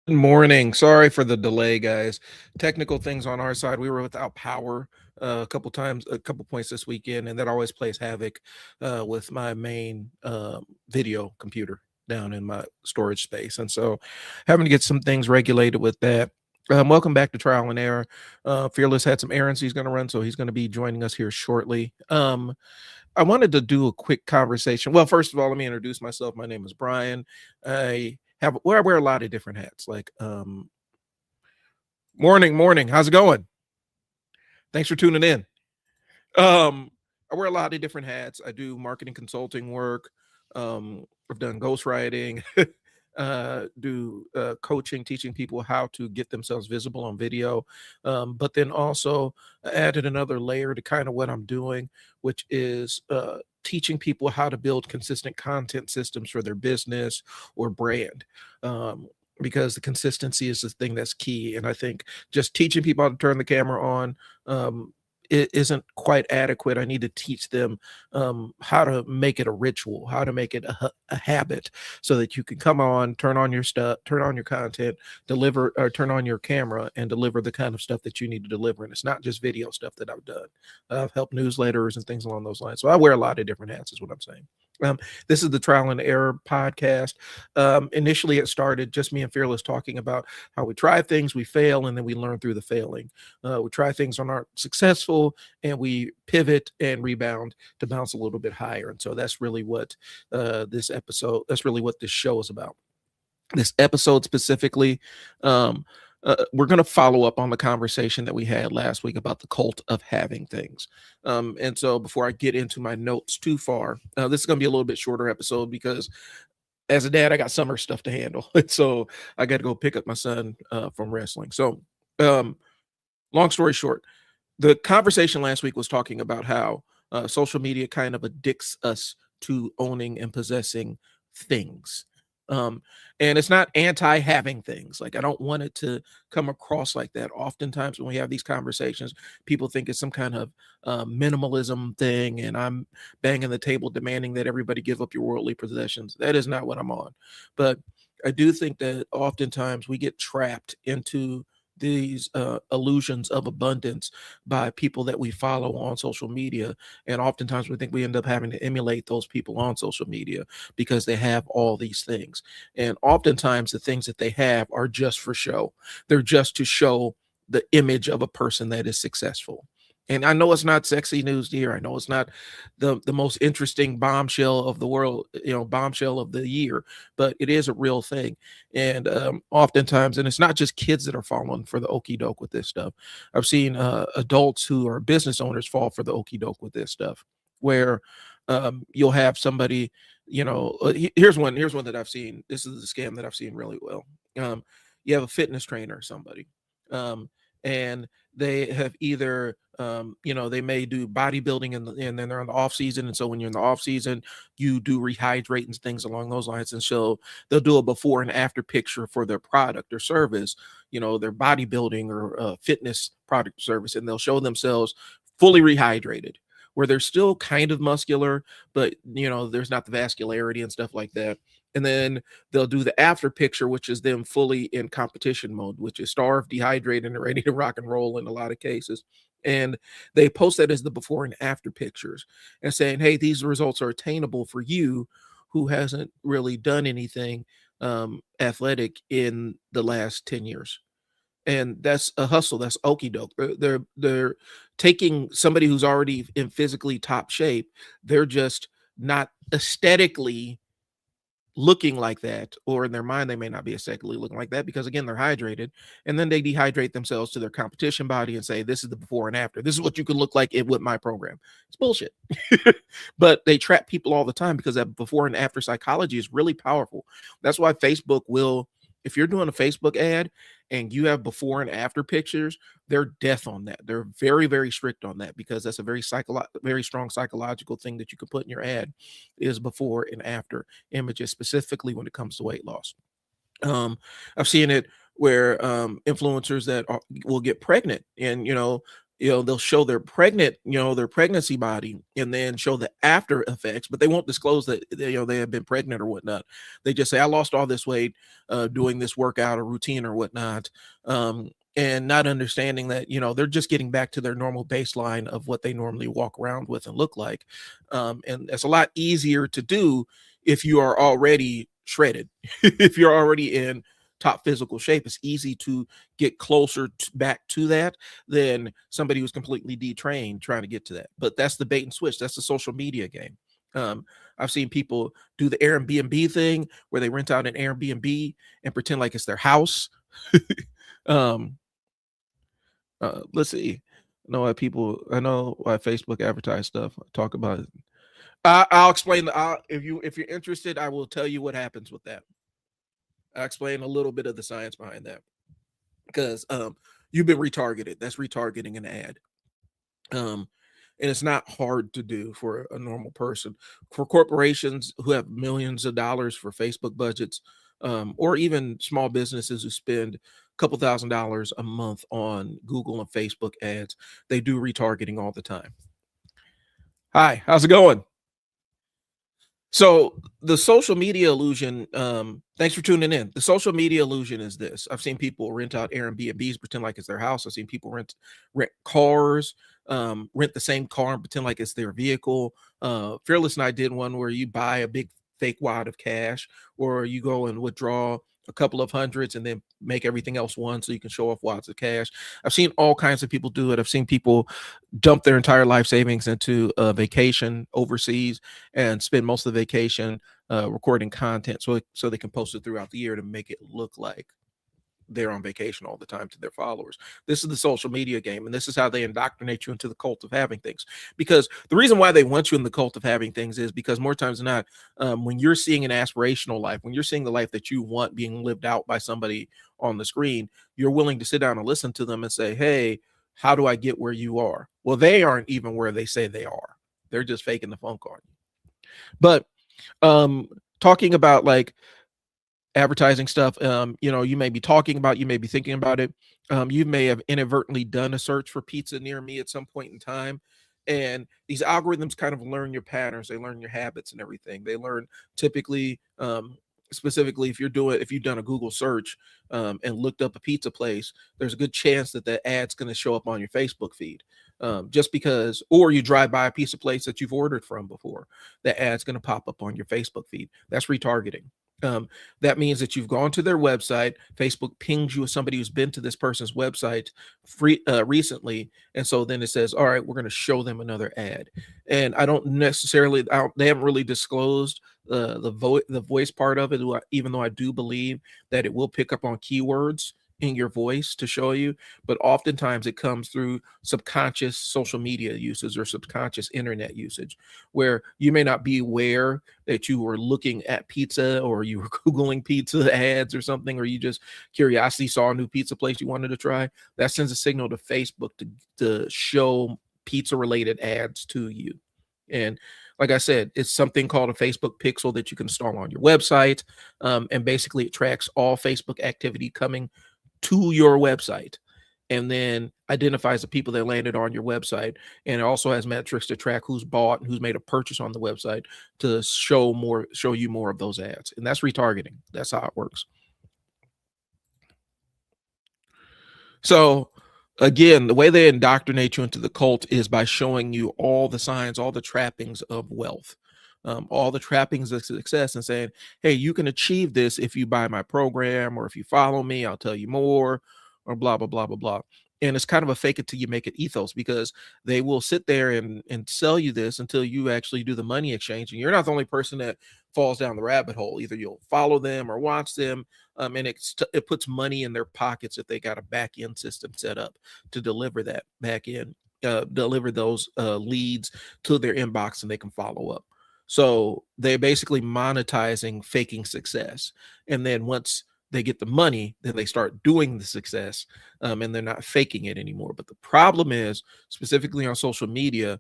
Good morning. Sorry for the delay, guys. Technical things on our side. We were without power a couple times, a couple points this weekend, and that always plays havoc with my main video computer down in my storage space. And so, having to get some things regulated with that. Welcome back to Trial and Error. Fearless had some errands he's going to run, so he's going to be joining us here shortly. I wanted to do a quick conversation. Well, first of all, let me introduce myself. My name is Brian. I wear a lot of different hats. Like morning. How's it going? Thanks for tuning in. I wear a lot of different hats. I do marketing consulting work. I've done ghostwriting. Do coaching, teaching people how to get themselves visible on video. But then also added another layer to kind of what I'm doing, which is teaching people how to build consistent content systems for their business or brand. Because the consistency is the thing that's key. And I think just teaching people how to turn the camera on it isn't quite adequate. I need to teach them how to make it a ritual, how to make it a habit, so that you can come on, turn on your stuff, turn on your content, deliver, or turn on your camera and deliver the kind of stuff that you need to deliver. And it's not just video stuff that I've done. I've helped newsletters and things along those lines. So I wear a lot of different hats, is what I'm saying. This is the Trial and Error podcast. Initially, it started just me and Fearless talking about how we try things, we fail, and then we learn through the failing. We try things on aren't successful, and we pivot and rebound to bounce a little bit higher. And so that's really what that's really what this show is about. This episode specifically, we're going to follow up on the conversation that we had last week about the cult of having things. And so before I get into my notes too far, this is going to be a little bit shorter episode because as a dad, I got summer stuff to handle. So I got to go pick up my son from wrestling. So um, long story short, the conversation last week was talking about how social media kind of addicts us to owning and possessing things. Um, and it's not anti having things. Like, I don't want it to come across like that. Oftentimes, when we have these conversations, people think it's some kind of minimalism thing, and I'm banging the table demanding that everybody give up your worldly possessions. That is not what I'm on. But I do think that oftentimes we get trapped into these illusions of abundance by people that we follow on social media, and oftentimes we think we end up having to emulate those people on social media because they have all these things. And oftentimes the things that they have are just for show. They're just to show the image of a person that is successful. And I know it's not sexy news here. I know it's not the most interesting bombshell of the world, bombshell of the year, but it is a real thing. And oftentimes, and it's not just kids that are falling for the okey doke with this stuff. I've seen adults who are business owners fall for the okey doke with this stuff, where you'll have somebody, here's one that I've seen. This is the scam that I've seen really well. You have a fitness trainer or somebody. And they have either they may do bodybuilding and then they're in the off season, and so when you're in the off season you do rehydrate and things along those lines, and so they'll do a before and after picture for their product or service, their bodybuilding or fitness product or service, and they'll show themselves fully rehydrated, where they're still kind of muscular, but there's not the vascularity and stuff like that. And then they'll do the after picture, which is them fully in competition mode, which is starved, dehydrated, and ready to rock and roll in a lot of cases. And they post that as the before and after pictures and saying, hey, these results are attainable for you who hasn't really done anything athletic in the last 10 years. And that's a hustle. That's okey doke. They're taking somebody who's already in physically top shape. They're just not aesthetically looking like that, or in their mind they may not be aesthetically looking like that because again they're hydrated, and then they dehydrate themselves to their competition body and say this is the before and after, this is what you can look like with my program. It's bullshit. But they trap people all the time because that before and after psychology is really powerful. That's why Facebook will, if you're doing a Facebook ad and you have before and after pictures, they're death on that. They're very, very strict on that because that's a very strong psychological thing that you can put in your ad, is before and after images, specifically when it comes to weight loss. I've seen it where influencers that will get pregnant, and they'll show their their pregnancy body, and then show the after effects, but they won't disclose that they have been pregnant or whatnot. They just say, I lost all this weight doing this workout or routine or whatnot. And not understanding that they're just getting back to their normal baseline of what they normally walk around with and look like. And it's a lot easier to do if you are already shredded. If you're already in top physical shape, it's easy to get closer back to that than somebody who's completely detrained trying to get to that. But that's the bait and switch. That's the social media game. I've seen people do the Airbnb thing where they rent out an Airbnb and pretend like it's their house. um, let's see. I know why Facebook advertise stuff. Talk about it. I'll explain. If you're interested, I will tell you what happens with that. I'll explain a little bit of the science behind that, because you've been retargeted. That's retargeting an ad. And it's not hard to do for a normal person. For corporations who have millions of dollars for Facebook budgets, or even small businesses who spend a couple $1,000s a month on Google and Facebook ads, they do retargeting all the time. Hi, how's it going? So the social media illusion, thanks for tuning in. The social media illusion is this. I've seen people rent out Airbnbs, pretend like it's their house. I've seen people rent cars, rent the same car and pretend like it's their vehicle. Fearless and I did one where you buy a big fake wad of cash, or you go and withdraw a couple of hundreds and then make everything else one so you can show off wads of cash. I've seen all kinds of people do it. I've seen people dump their entire life savings into a vacation overseas and spend most of the vacation recording content so they can post it throughout the year to make it look like they're on vacation all the time to their followers. This is the social media game, and this is how they indoctrinate you into the cult of having things. Because the reason why they want you in the cult of having things is because more times than not, when you're seeing an aspirational life, when you're seeing the life that you want being lived out by somebody on the screen, you're willing to sit down and listen to them and say, hey, how do I get where you are? Well, they aren't even where they say they are. They're just faking the funk on you. But talking about like advertising stuff, you may be talking about, you may be thinking about it. You may have inadvertently done a search for pizza near me at some point in time. And these algorithms kind of learn your patterns, they learn your habits and everything. They learn typically, specifically if you've done a Google search and looked up a pizza place, there's a good chance that the ad's going to show up on your Facebook feed. Just because, or you drive by a pizza place that you've ordered from before, the ad's going to pop up on your Facebook feed. That's retargeting. That means that you've gone to their website. Facebook pings you as somebody who's been to this person's website recently, and so then it says, "All right, we're going to show them another ad." And I don't necessarily, they haven't really disclosed the voice part of it, even though I do believe that it will pick up on keywords in your voice to show you, but oftentimes it comes through subconscious social media usage or subconscious internet usage, where you may not be aware that you were looking at pizza or you were Googling pizza ads or something, or you just curiosity saw a new pizza place you wanted to try. That sends a signal to Facebook to show pizza related ads to you. And like I said, it's something called a Facebook pixel that you can install on your website. And basically it tracks all Facebook activity coming to your website, and then identifies the people that landed on your website, and it also has metrics to track who's bought and who's made a purchase on the website to show you more of those ads. And that's retargeting. That's how it works. So again, the way they indoctrinate you into the cult is by showing you all the signs, all the trappings of wealth, all the trappings of success, and saying, hey, you can achieve this if you buy my program, or if you follow me, I'll tell you more, or blah, blah, blah, blah, blah. And it's kind of a fake it till you make it ethos, because they will sit there and sell you this until you actually do the money exchange. And you're not the only person that falls down the rabbit hole. Either you'll follow them or watch them, and it puts money in their pockets if they got a back end system set up to deliver that back end, deliver those leads to their inbox, and they can follow up. So they're basically monetizing faking success. And then once they get the money, then they start doing the success, and they're not faking it anymore. But the problem is, specifically on social media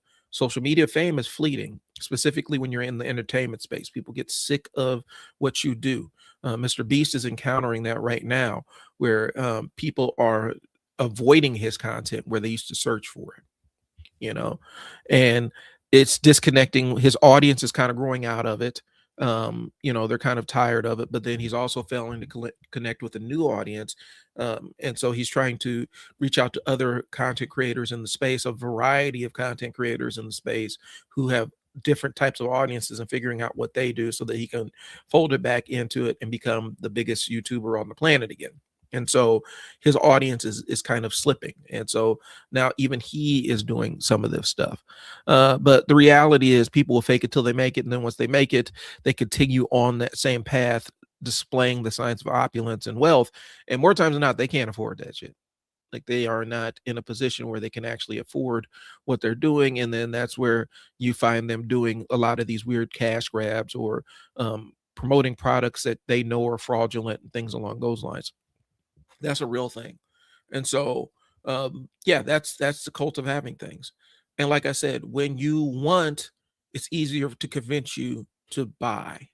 fame is fleeting, specifically when you're in the entertainment space. People get sick of what you do. Mr. Beast is encountering that right now, where people are avoiding his content where they used to search for it, you know, and it's disconnecting. His audience is kind of growing out of it. They're kind of tired of it, but then he's also failing to connect with a new audience. And so he's trying to reach out to other content creators in the space, a variety of content creators in the space who have different types of audiences, and figuring out what they do so that he can fold it back into it and become the biggest YouTuber on the planet again. And so his audience is kind of slipping. And so now even he is doing some of this stuff. But the reality is people will fake it till they make it. And then once they make it, they continue on that same path, displaying the signs of opulence and wealth. And more times than not, they can't afford that shit. Like, they are not in a position where they can actually afford what they're doing. And then that's where you find them doing a lot of these weird cash grabs, or promoting products that they know are fraudulent and things along those lines. That's a real thing. And so, yeah, that's the cult of having things. And like I said, when you want, it's easier to convince you to buy.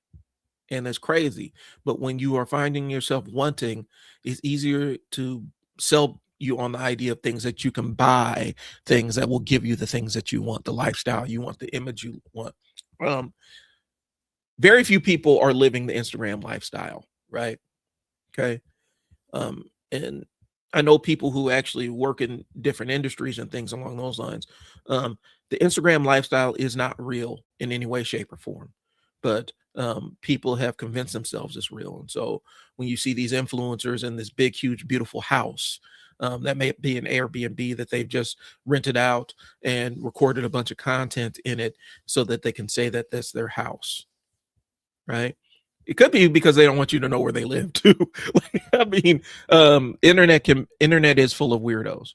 And it's crazy. But when you are finding yourself wanting, it's easier to sell you on the idea of things that you can buy, things that will give you the things that you want, the lifestyle you want, the image you want. Very few people are living the Instagram lifestyle, right? Okay. And I know people who actually work in different industries and things along those lines. The Instagram lifestyle is not real in any way, shape, or form, but people have convinced themselves it's real. And so when you see these influencers in this big, huge, beautiful house, that may be an Airbnb that they've just rented out and recorded a bunch of content in it so that they can say that that's their house, right? It could be because they don't want you to know where they live too. I mean, internet is full of weirdos.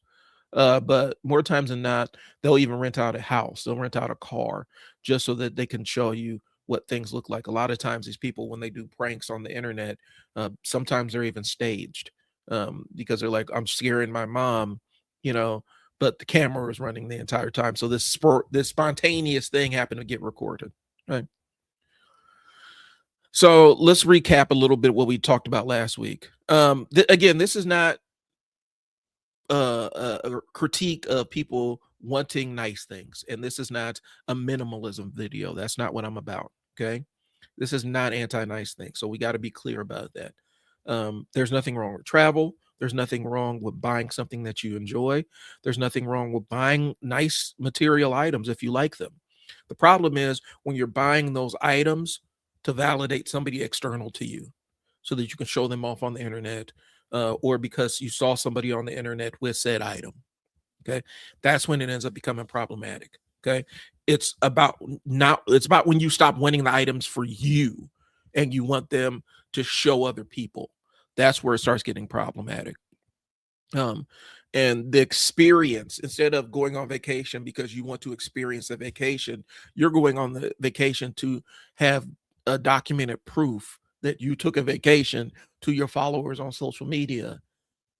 But more times than not, they'll even rent out a house, they'll rent out a car just so that they can show you what things look like. A lot of times these people, when they do pranks on the internet, sometimes they're even staged, because they're like, I'm scaring my mom, but the camera is running the entire time. So this spontaneous thing happened to get recorded, right? So let's recap a little bit what we talked about last week. Again, this is not a critique of people wanting nice things, and this is not a minimalism video. That's not what I'm about. Okay, this is not anti-nice things. So we got to be clear about that. There's nothing wrong with travel. There's nothing wrong with buying something that you enjoy. There's nothing wrong with buying nice material items if you like them. The problem is when you're buying those items to validate somebody external to you so that you can show them off on the internet, or because you saw somebody on the internet with said item. Okay. That's when it ends up becoming problematic. Okay. It's about when you stop wanting the items for you and you want them to show other people. That's where it starts getting problematic. And the experience, instead of going on vacation because you want to experience a vacation, you're going on the vacation to have a documented proof that you took a vacation to your followers on social media.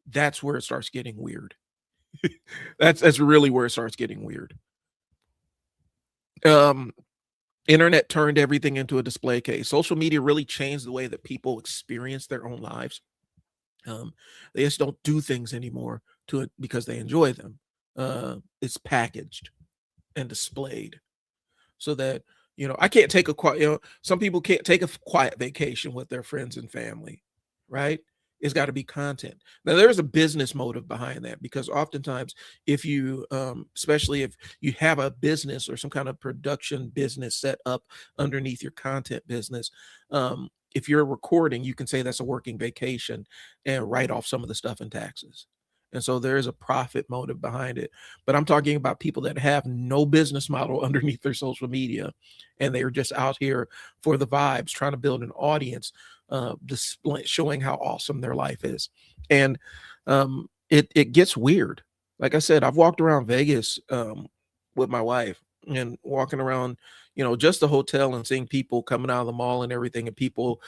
That's where it starts getting weird. That's really where it starts getting weird. Internet turned everything into a display case. Social media really changed the way that people experience their own lives. They just don't do things anymore because they enjoy them. It's packaged and displayed so that I can't take a quiet. Some people can't take a quiet vacation with their friends and family, right? It's got to be content. Now there's a business motive behind that, because oftentimes if you, especially if you have a business or some kind of production business set up underneath your content business, if you're recording, you can say that's a working vacation and write off some of the stuff in taxes. And so there is a profit motive behind it. But I'm talking about people that have no business model underneath their social media, and they're just out here for the vibes, trying to build an audience, showing how awesome their life is. And it gets weird. Like I said, I've walked around Vegas with my wife, and walking around, just the hotel, and seeing people coming out of the mall and everything, and people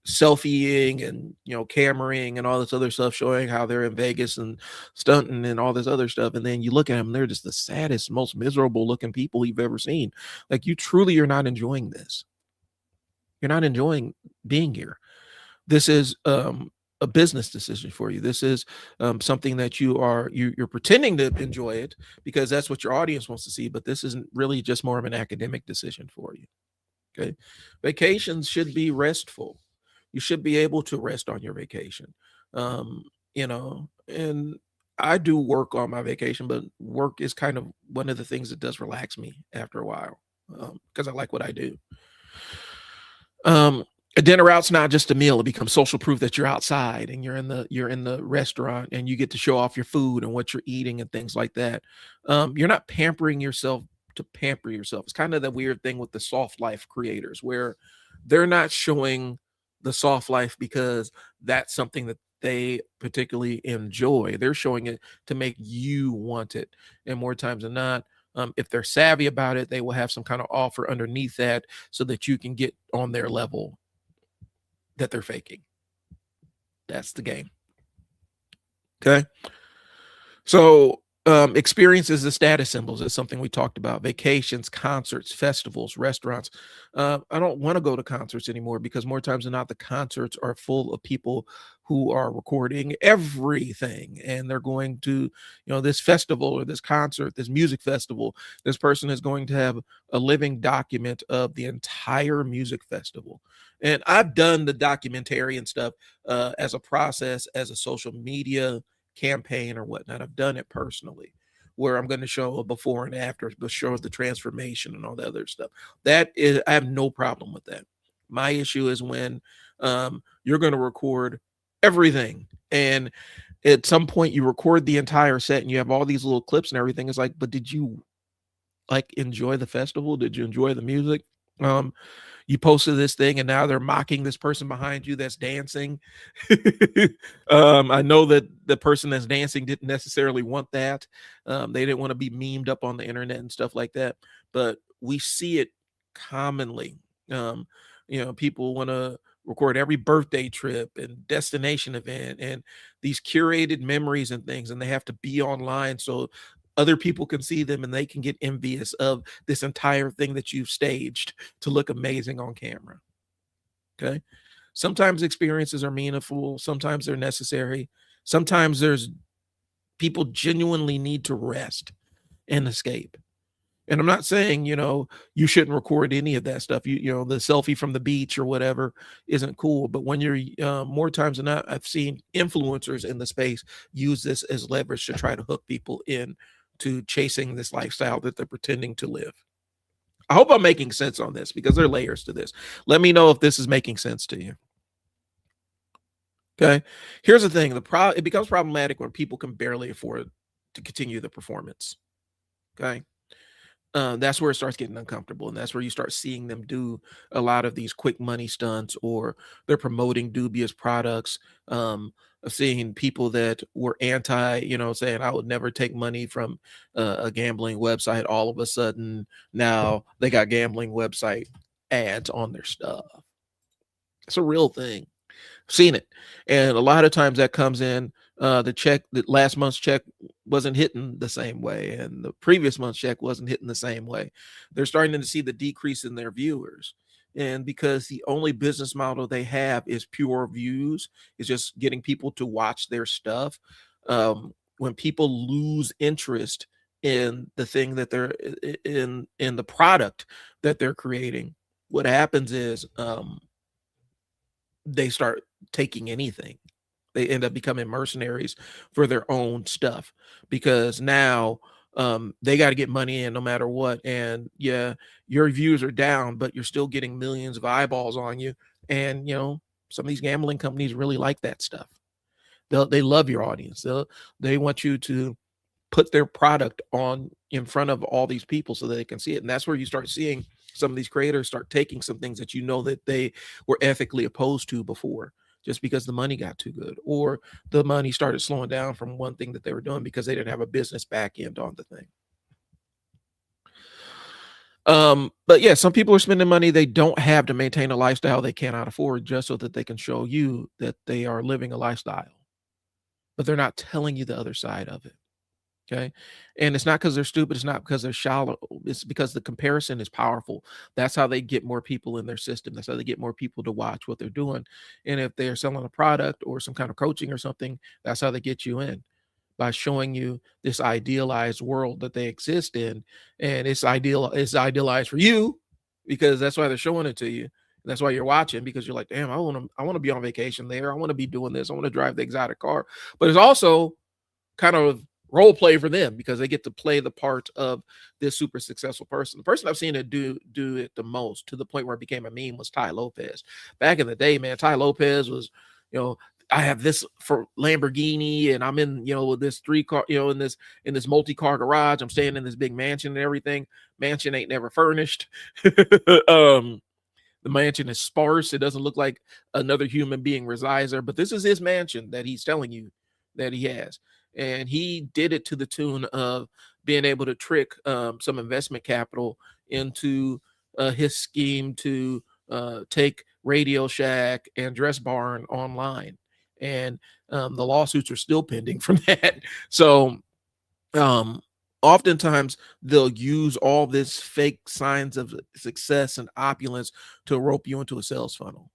selfieing and, cameraing and all this other stuff, showing how they're in Vegas and stunting and all this other stuff. And then you look at them, they're just the saddest, most miserable looking people you've ever seen. Like, you truly are not enjoying this. You're not enjoying being here. This is a a business decision for you. This is something that you're pretending to enjoy it because that's what your audience wants to see. But this isn't really just more of an academic decision for you. Okay, vacations should be restful. You should be able to rest on your vacation. Um, and I do work on my vacation, but work is kind of one of the things that does relax me after a while because I like what I do. Um, a dinner out's not just a meal; it becomes social proof that you're outside and you're in the restaurant and you get to show off your food and what you're eating and things like that. You're not pampering yourself to pamper yourself. It's kind of the weird thing with the soft life creators where they're not showing the soft life because that's something that they particularly enjoy. They're showing it to make you want it. And more times than not, if they're savvy about it, they will have some kind of offer underneath that so that you can get on their level that they're faking. That's the game. Okay. So, experiences as status symbols is something we talked about. Vacations, concerts, festivals, restaurants. I don't want to go to concerts anymore because more times than not, the concerts are full of people who are recording everything, and they're going to, this festival or this concert, this music festival. This person is going to have a living document of the entire music festival. And I've done the documentary and stuff as a process, as a social media campaign or whatnot. I've done it personally where I'm going to show a before and after, but show the transformation and all the other stuff. That is, I have no problem with that. My issue is when you're going to record everything and at some point you record the entire set and you have all these little clips and everything. It's like, but did you like enjoy the festival? Did you enjoy the music? You posted this thing and now they're mocking this person behind you that's dancing. I know that the person that's dancing didn't necessarily want that. They didn't want to be memed up on the internet and stuff like that. But we see it commonly. People want to record every birthday trip and destination event and these curated memories and things, and they have to be online so other people can see them and they can get envious of this entire thing that you've staged to look amazing on camera. Okay. Sometimes experiences are meaningful, sometimes they're necessary. Sometimes there's people genuinely need to rest and escape. And I'm not saying, you shouldn't record any of that stuff. The selfie from the beach or whatever isn't cool. But when you're more times than not, I've seen influencers in the space use this as leverage to try to hook people in to chasing this lifestyle that they're pretending to live. I hope I'm making sense on this because there are layers to this. Let me know if this is making sense to you. Okay. Here's the thing. It becomes problematic when people can barely afford to continue the performance. Okay. That's where it starts getting uncomfortable, and that's where you start seeing them do a lot of these quick money stunts, or they're promoting dubious products. I've seen people that were anti, saying I would never take money from a gambling website. All of a sudden, now they got gambling website ads on their stuff. It's a real thing. Seen it. And a lot of times that comes in, the last month's check wasn't hitting the same way, and the previous month's check wasn't hitting the same way. They're starting to see the decrease in their viewers. And because the only business model they have is pure views, is just getting people to watch their stuff. When people lose interest in the thing that they're in the product that they're creating, what happens is they start taking anything. They end up becoming mercenaries for their own stuff because now they got to get money in no matter what. And yeah, your views are down, but you're still getting millions of eyeballs on you. And some of these gambling companies really like that stuff. They love your audience. They want you to put their product on in front of all these people so that they can see it. And that's where you start seeing some of these creators start taking some things that that they were ethically opposed to before, just because the money got too good, or the money started slowing down from one thing that they were doing because they didn't have a business back end on the thing. But yeah, some people are spending money they don't have to maintain a lifestyle they cannot afford just so that they can show you that they are living a lifestyle, but they're not telling you the other side of it. Okay. And it's not because they're stupid. It's not because they're shallow. It's because the comparison is powerful. That's how they get more people in their system. That's how they get more people to watch what they're doing. And if they're selling a product or some kind of coaching or something, that's how they get you in, by showing you this idealized world that they exist in. And it's idealized for you because that's why they're showing it to you. That's why you're watching, because you're like, damn, I want to be on vacation there. I want to be doing this. I want to drive the exotic car. But it's also kind of role play for them because they get to play the part of this super successful person. The person I've seen it do it the most, to the point where it became a meme, was Ty Lopez. Back in the day, man, Ty Lopez was, you know, I have this for Lamborghini and I'm in, this 3-car, in this multi-car garage. I'm staying in this big mansion and everything. Mansion ain't never furnished. The mansion is sparse. It doesn't look like another human being resides there, but this is his mansion that he's telling you that he has. And he did it to the tune of being able to trick some investment capital into his scheme to take Radio Shack and Dress Barn online. And the lawsuits are still pending from that. So oftentimes they'll use all this fake signs of success and opulence to rope you into a sales funnel.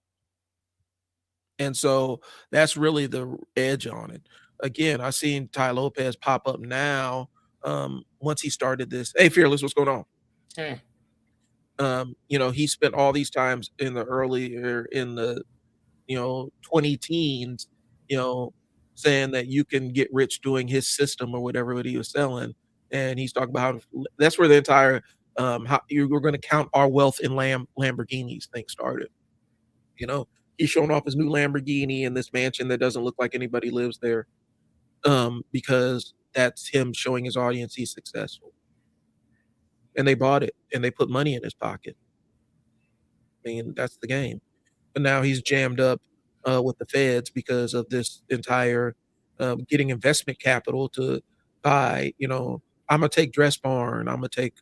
And so that's really the edge on it. Again, I've seen Ty Lopez pop up now. Once he started this, hey Fearless, what's going on? Hey. He spent all these times in the 20 teens, saying that you can get rich doing his system or whatever what he was selling. And he's talking about how that's where the entire how you were going to count our wealth in Lamborghinis thing started. He's showing off his new Lamborghini in this mansion that doesn't look like anybody lives there, because that's him showing his audience he's successful. And they bought it, and they put money in his pocket. I mean, that's the game. But now he's jammed up with the feds because of this entire getting investment capital to buy, I'm going to take Dress Barn, I'm going to take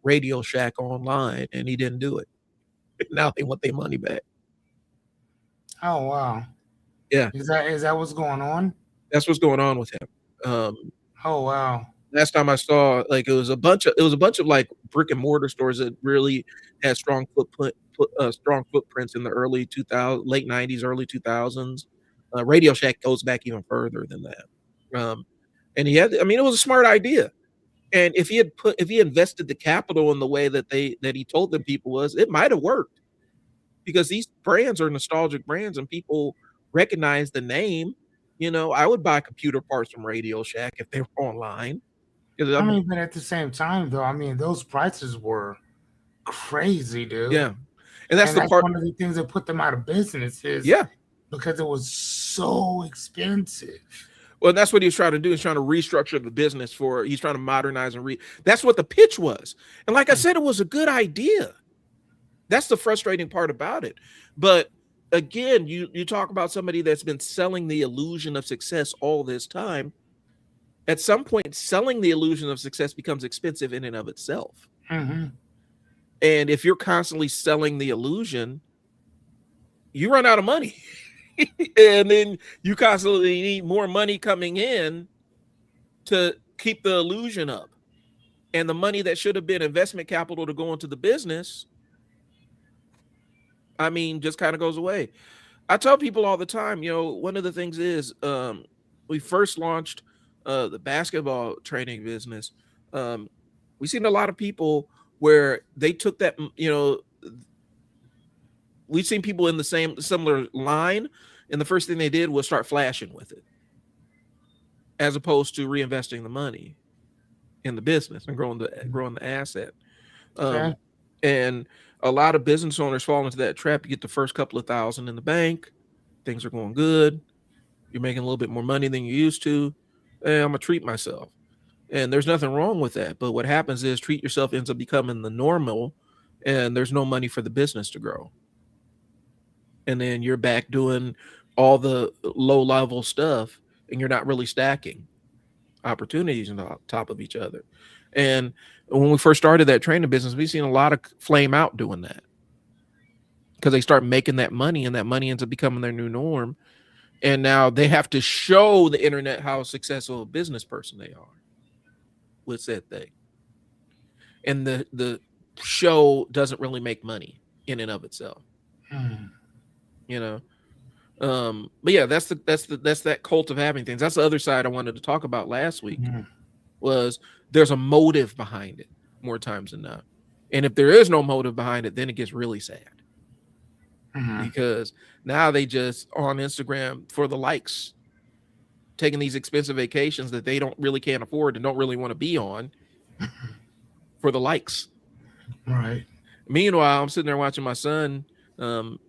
Radio Shack online, and he didn't do it. Now they want their money back. Oh, wow. Yeah. Is that what's going on? That's what's going on with him. Oh, wow. Last time I saw, like, it was a bunch of like brick and mortar stores that really had strong footprints in the early 2000s, late 90s, early 2000s. Radio Shack goes back even further than that. And it was a smart idea. And if he invested the capital in the way that he told them people was, it might have worked, because these brands are nostalgic brands and people recognize the name. I would buy computer parts from Radio Shack if they were online. But at the same time, though, those prices were crazy, dude. Yeah. And that's one of the things that put them out of business is because it was so expensive. Well, that's what he was trying to do. He's trying to restructure the business he's trying to modernize and that's what the pitch was. And like I said, it was a good idea. That's the frustrating part about it. But again, you talk about somebody that's been selling the illusion of success all this time. At some point, selling the illusion of success becomes expensive in and of itself. Mm-hmm. And if you're constantly selling the illusion, you run out of money. And then you constantly need more money coming in to keep the illusion up. And the money that should have been investment capital to go into the business, just kind of goes away. I tell people all the time, one of the things is we first launched the basketball training business. We've seen a lot of people where they took that, we've seen people in the similar line, and the first thing they did was start flashing with it, as opposed to reinvesting the money in the business and growing the asset. Okay. And a lot of business owners fall into that trap. You get the first couple of $1,000 in the bank, things are going good, you're making a little bit more money than you used to. I'm gonna treat myself. And there's nothing wrong with that. But what happens is treat yourself ends up becoming the normal, and there's no money for the business to grow. And then you're back doing all the low level stuff, and you're not really stacking opportunities on top of each other. And when we first started that training business, we've seen a lot of flame out doing that, because they start making that money, and that money ends up becoming their new norm. And now they have to show the internet how successful a business person they are. with said thing, and the show doesn't really make money in and of itself. Mm. You know, but yeah, that's that cult of having things. That's the other side I wanted to talk about last week. Mm. Was there's a motive behind it more times than not, and if there is no motive behind it, then it gets really sad Mm. because now they just on Instagram for the likes, taking these expensive vacations that they don't really can't afford and don't really want to be on for the likes. Right. Meanwhile, I'm sitting there watching my son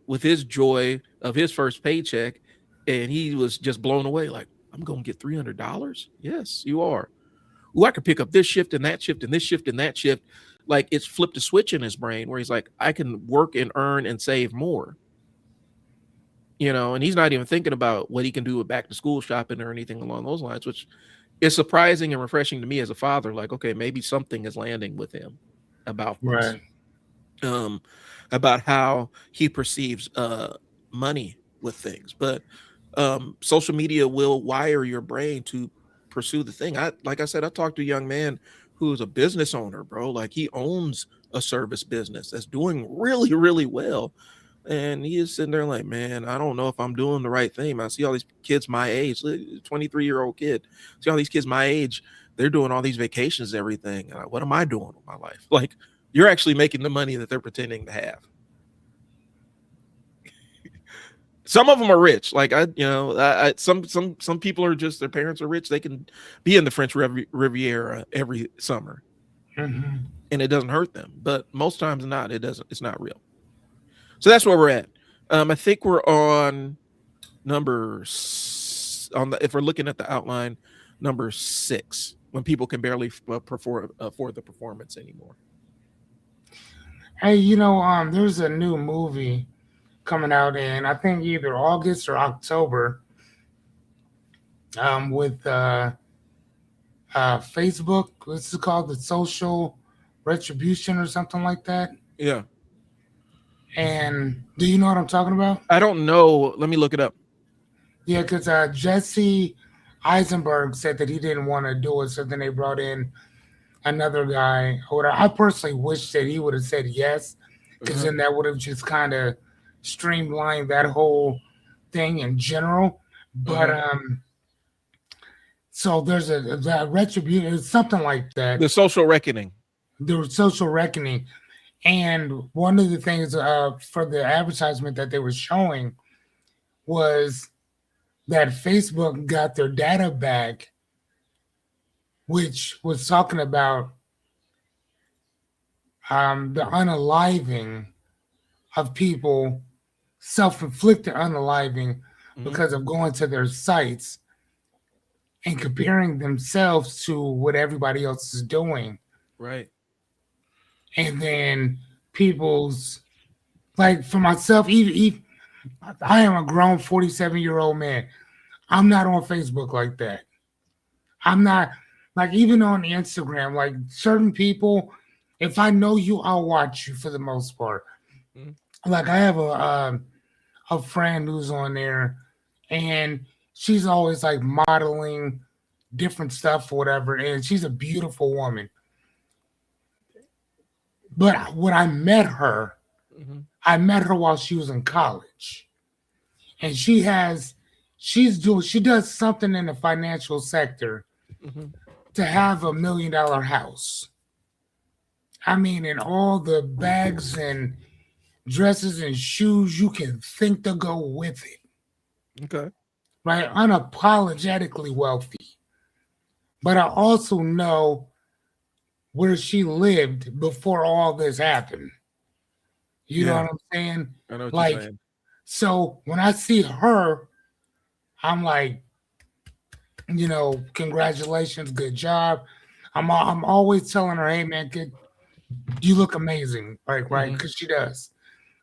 with his joy of his first paycheck, and he was just blown away. Like, I'm going to get $300. Yes, you are. Ooh, I could pick up this shift and that shift and this shift and that shift. Like it's flipped a switch in his brain where he's like, I can work and earn and save more. You know, and he's not even thinking about what he can do with back to school shopping or anything along those lines, which is surprising and refreshing to me as a father. Like, okay, maybe something is landing with him about this. Right. About how he perceives money with things. But social media will wire your brain to pursue the thing. Like I said, I talked to a young man who's a business owner, bro. Like he owns a service business that's doing really, really well. And he is sitting there like, man, I don't know if I'm doing the right thing. I see all these kids my age, 23-year-old kid. See all these kids my age, they're doing all these vacations, everything. And what am I doing with my life? Like, you're actually making the money that they're pretending to have. Some of them are rich. Like some people are just their parents are rich. They can be in the French Riviera every summer, Mm-hmm. and it doesn't hurt them. But most times not. It doesn't. It's not real. So that's where we're at. I think we're on if we're looking at the outline, number 6, when people can barely perform for the performance anymore. Hey, there's a new movie coming out in I think either August or October. With Facebook, what's it called? The Social Retribution or something like that. Yeah. And do you know what I'm talking about? I don't know. Let me look it up. Yeah, because Jesse Eisenberg said that he didn't want to do it, so then they brought in another guy. I personally wish that he would have said yes, because then that would have just kind of streamlined that whole thing in general. But so there's a retribution, it's something like that. The Social Reckoning. The Social Reckoning. And one of the things for the advertisement that they were showing was that Facebook got their data back, which was talking about the unaliving of people, self-inflicted unaliving because of going to their sites and comparing themselves to what everybody else is doing. Right. And then people's, like for myself, even I am a grown 47-year-old man. I'm not on Facebook like that. I'm not, like, even on Instagram, like certain people, if I know you, I'll watch you for the most part. Like I have a friend who's on there, and she's always like modeling different stuff or whatever, and she's a beautiful woman. But when I met her, I met her while she was in college, and she does something in the financial sector to have $1 million house. I mean, and all the bags and dresses and shoes you can think to go with it. Okay. Right? Unapologetically wealthy. But I also know where she lived before all this happened. You know what I'm saying? I know what you're saying. So when I see her, I'm like, congratulations, good job. I'm always telling her, hey man, you look amazing, like right, because she does.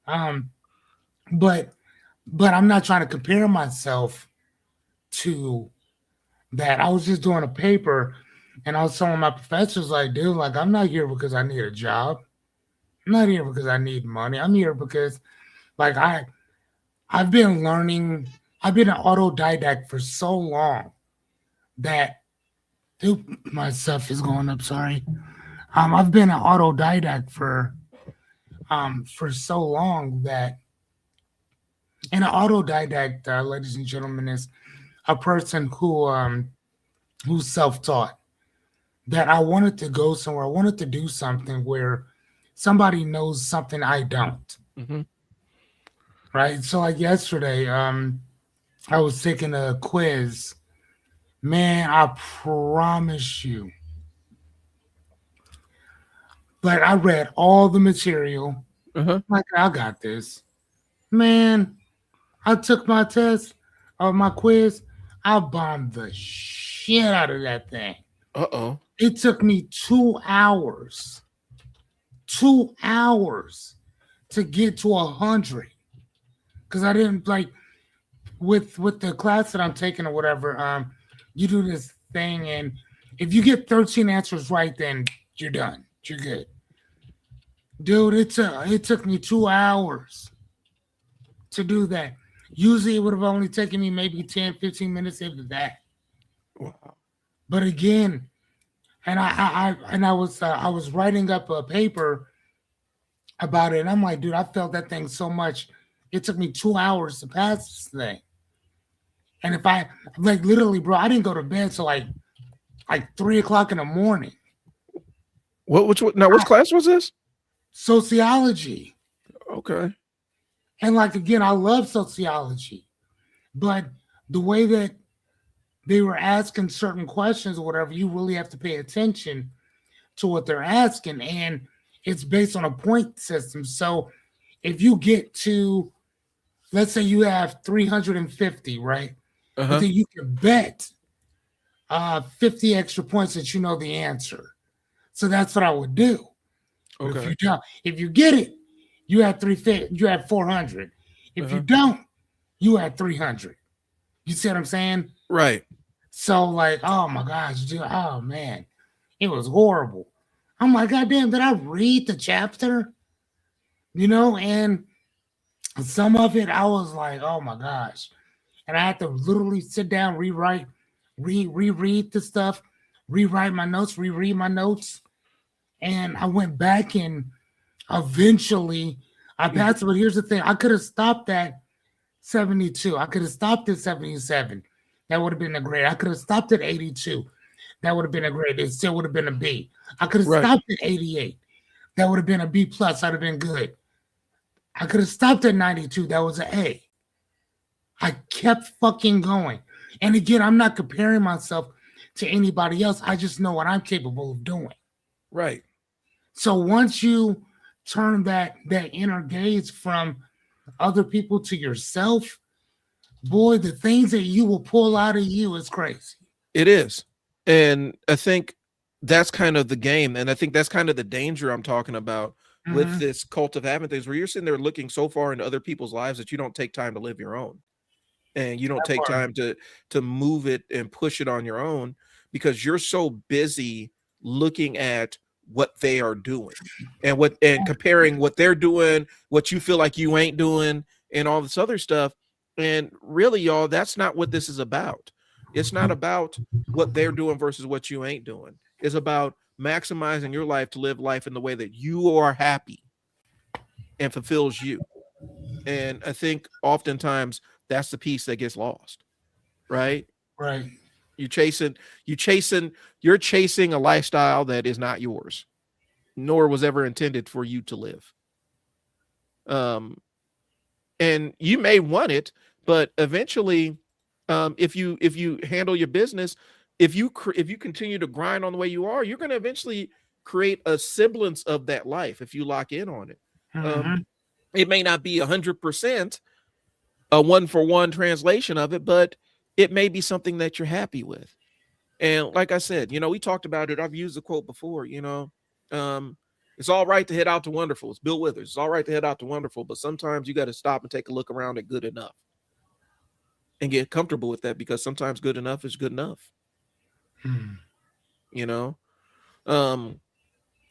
But I'm not trying to compare myself to that. I was just doing a paper, and I was telling my professors, like, dude, like I'm not here because I need a job. I'm not here because I need money. I'm here because, like, I've been learning. I've been an autodidact for so long that Dude, my stuff is going up. Sorry. I've been an autodidact for so long that, and an autodidact, ladies and gentlemen, is a person who's self-taught. That I wanted to go somewhere. I wanted to do something where somebody knows something I don't. Mm-hmm. Right. So like yesterday, I was taking a quiz. Man, I promise you. Like I read all the material. Uh-huh. Like I got this. Man, I took my test or my quiz. I bombed the shit out of that thing. Uh-oh. It took me 2 hours. 2 hours to get to 100. Cause I didn't like with the class that I'm taking or whatever, you do this thing, and if you get 13 answers right, then you're done. You're good. Dude, it took me 2 hours to do that. Usually it would have only taken me maybe 10, 15 minutes after that. Wow. But again, and I was writing up a paper about it, and I'm like, dude, I felt that thing so much. It took me 2 hours to pass this thing. And if I like literally, bro, I didn't go to bed till like 3 o'clock in the morning. Which class was this? Sociology. Okay. And like again, I love sociology. But the way that they were asking certain questions or whatever, you really have to pay attention to what they're asking. And it's based on a point system. So if you get to, let's say you have 350, right? But Uh-huh. then you can bet 50 extra points that you know the answer. So that's what I would do. But Okay. if you get it, you have 350, you have 400. If you Uh-huh. don't, you have 300. You see what I'm saying? Right. So like, oh my gosh, dude, oh man, it was horrible. I'm like, God damn, did I read the chapter? And some of it I was like, oh my gosh. And I had to literally sit down, rewrite, reread the stuff, rewrite my notes, reread my notes. And I went back and eventually I Mhm. passed it. But here's the thing, I could have stopped at 72. I could have stopped at 77. That would have been a grade. I could have stopped at 82. That would have been a grade. It still would have been a B. I could have Right. stopped at 88. That would have been a B plus. I'd have been good. I could have stopped at 92. That was an A. I kept fucking going. And again, I'm not comparing myself to anybody else. I just know what I'm capable of doing. Right. So once you turn that inner gaze from other people to yourself, boy, the things that you will pull out of you is crazy. It is. And I think that's kind of the game. And I think that's kind of the danger I'm talking about with Mm-hmm. this cult of habit things where you're sitting there looking so far into other people's lives that you don't take time to live your own. And you don't That take part. time to move it and push it on your own because you're so busy looking at what they are doing and comparing what they're doing, what you feel like you ain't doing, and all this other stuff. And really, y'all, that's not what this is about. It's not about what they're doing versus what you ain't doing. It's about maximizing your life to live life in the way that you are happy and fulfills you. And I think oftentimes that's the piece that gets lost, right? Right. You chasing, you're chasing a lifestyle that is not yours, nor was ever intended for you to live. Um, and you may want it, but eventually, if you handle your business, if you continue to grind on the way you are, you're going to eventually create a semblance of that life if you lock in on it. Um, Mm-hmm. it may not be 100% a one for one translation of it, but it may be something that you're happy with. And like I said, we talked about it. I've used the quote before, um, it's all right to head out to wonderful. It's Bill Withers. It's all right to head out to wonderful, but sometimes you got to stop and take a look around at good enough and get comfortable with that because sometimes good enough is good enough, Mm-hmm. you know? Um,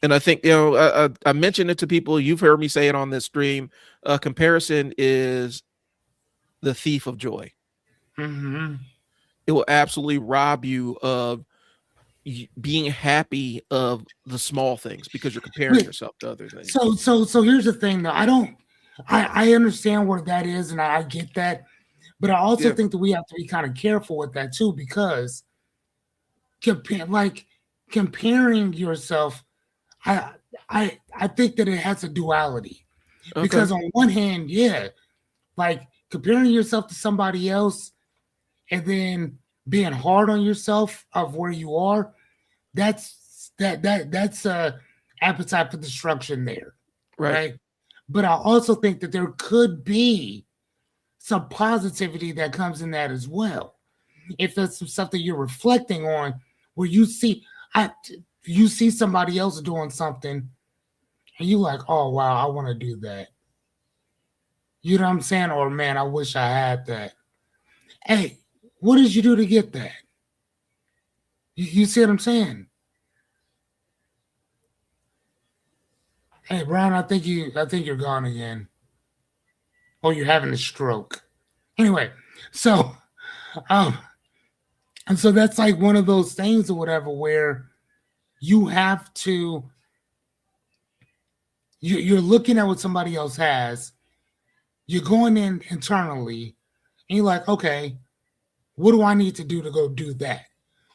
and I think, I mentioned it to people. You've heard me say it on this stream. Comparison is the thief of joy. Mm-hmm. It will absolutely rob you of being happy of the small things because you're comparing yourself to other things. So here's the thing though. I understand where that is, and I get that, but I also Yeah. think that we have to be kind of careful with that too, because comparing yourself, I I think that it has a duality. Okay. Because on one hand, yeah, like comparing yourself to somebody else and then being hard on yourself of where you are, that's a appetite for destruction there, Right. right? But I also think that there could be some positivity that comes in that as well. If that's some stuff that you're reflecting on, where I you see somebody else doing something, and you like, oh wow, I want to do that. You know what I'm saying? Or man, I wish I had that. Hey, what did you do to get that? You see what I'm saying? Hey, Brian, I think you're gone again. Or you're having a stroke. Anyway, so um, and so that's like one of those things or whatever where you have to you're looking at what somebody else has, you're going in internally, and you're like, okay, what do I need to do to go do that?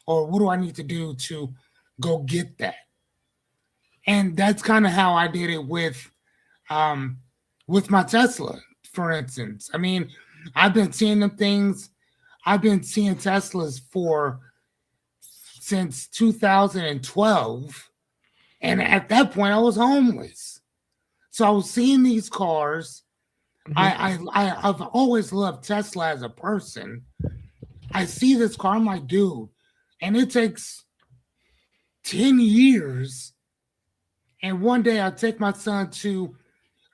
Or what do I need to do to go get that? And that's kind of how I did it um with my Tesla, for instance. I mean, I've been seeing them things. I've been seeing Teslas for since 2012, and at that point, I was homeless. So I was seeing these cars. Hmm. I've always loved Tesla as a person. I see this car, I'm like, dude, and it takes 10 years. And one day I take my son to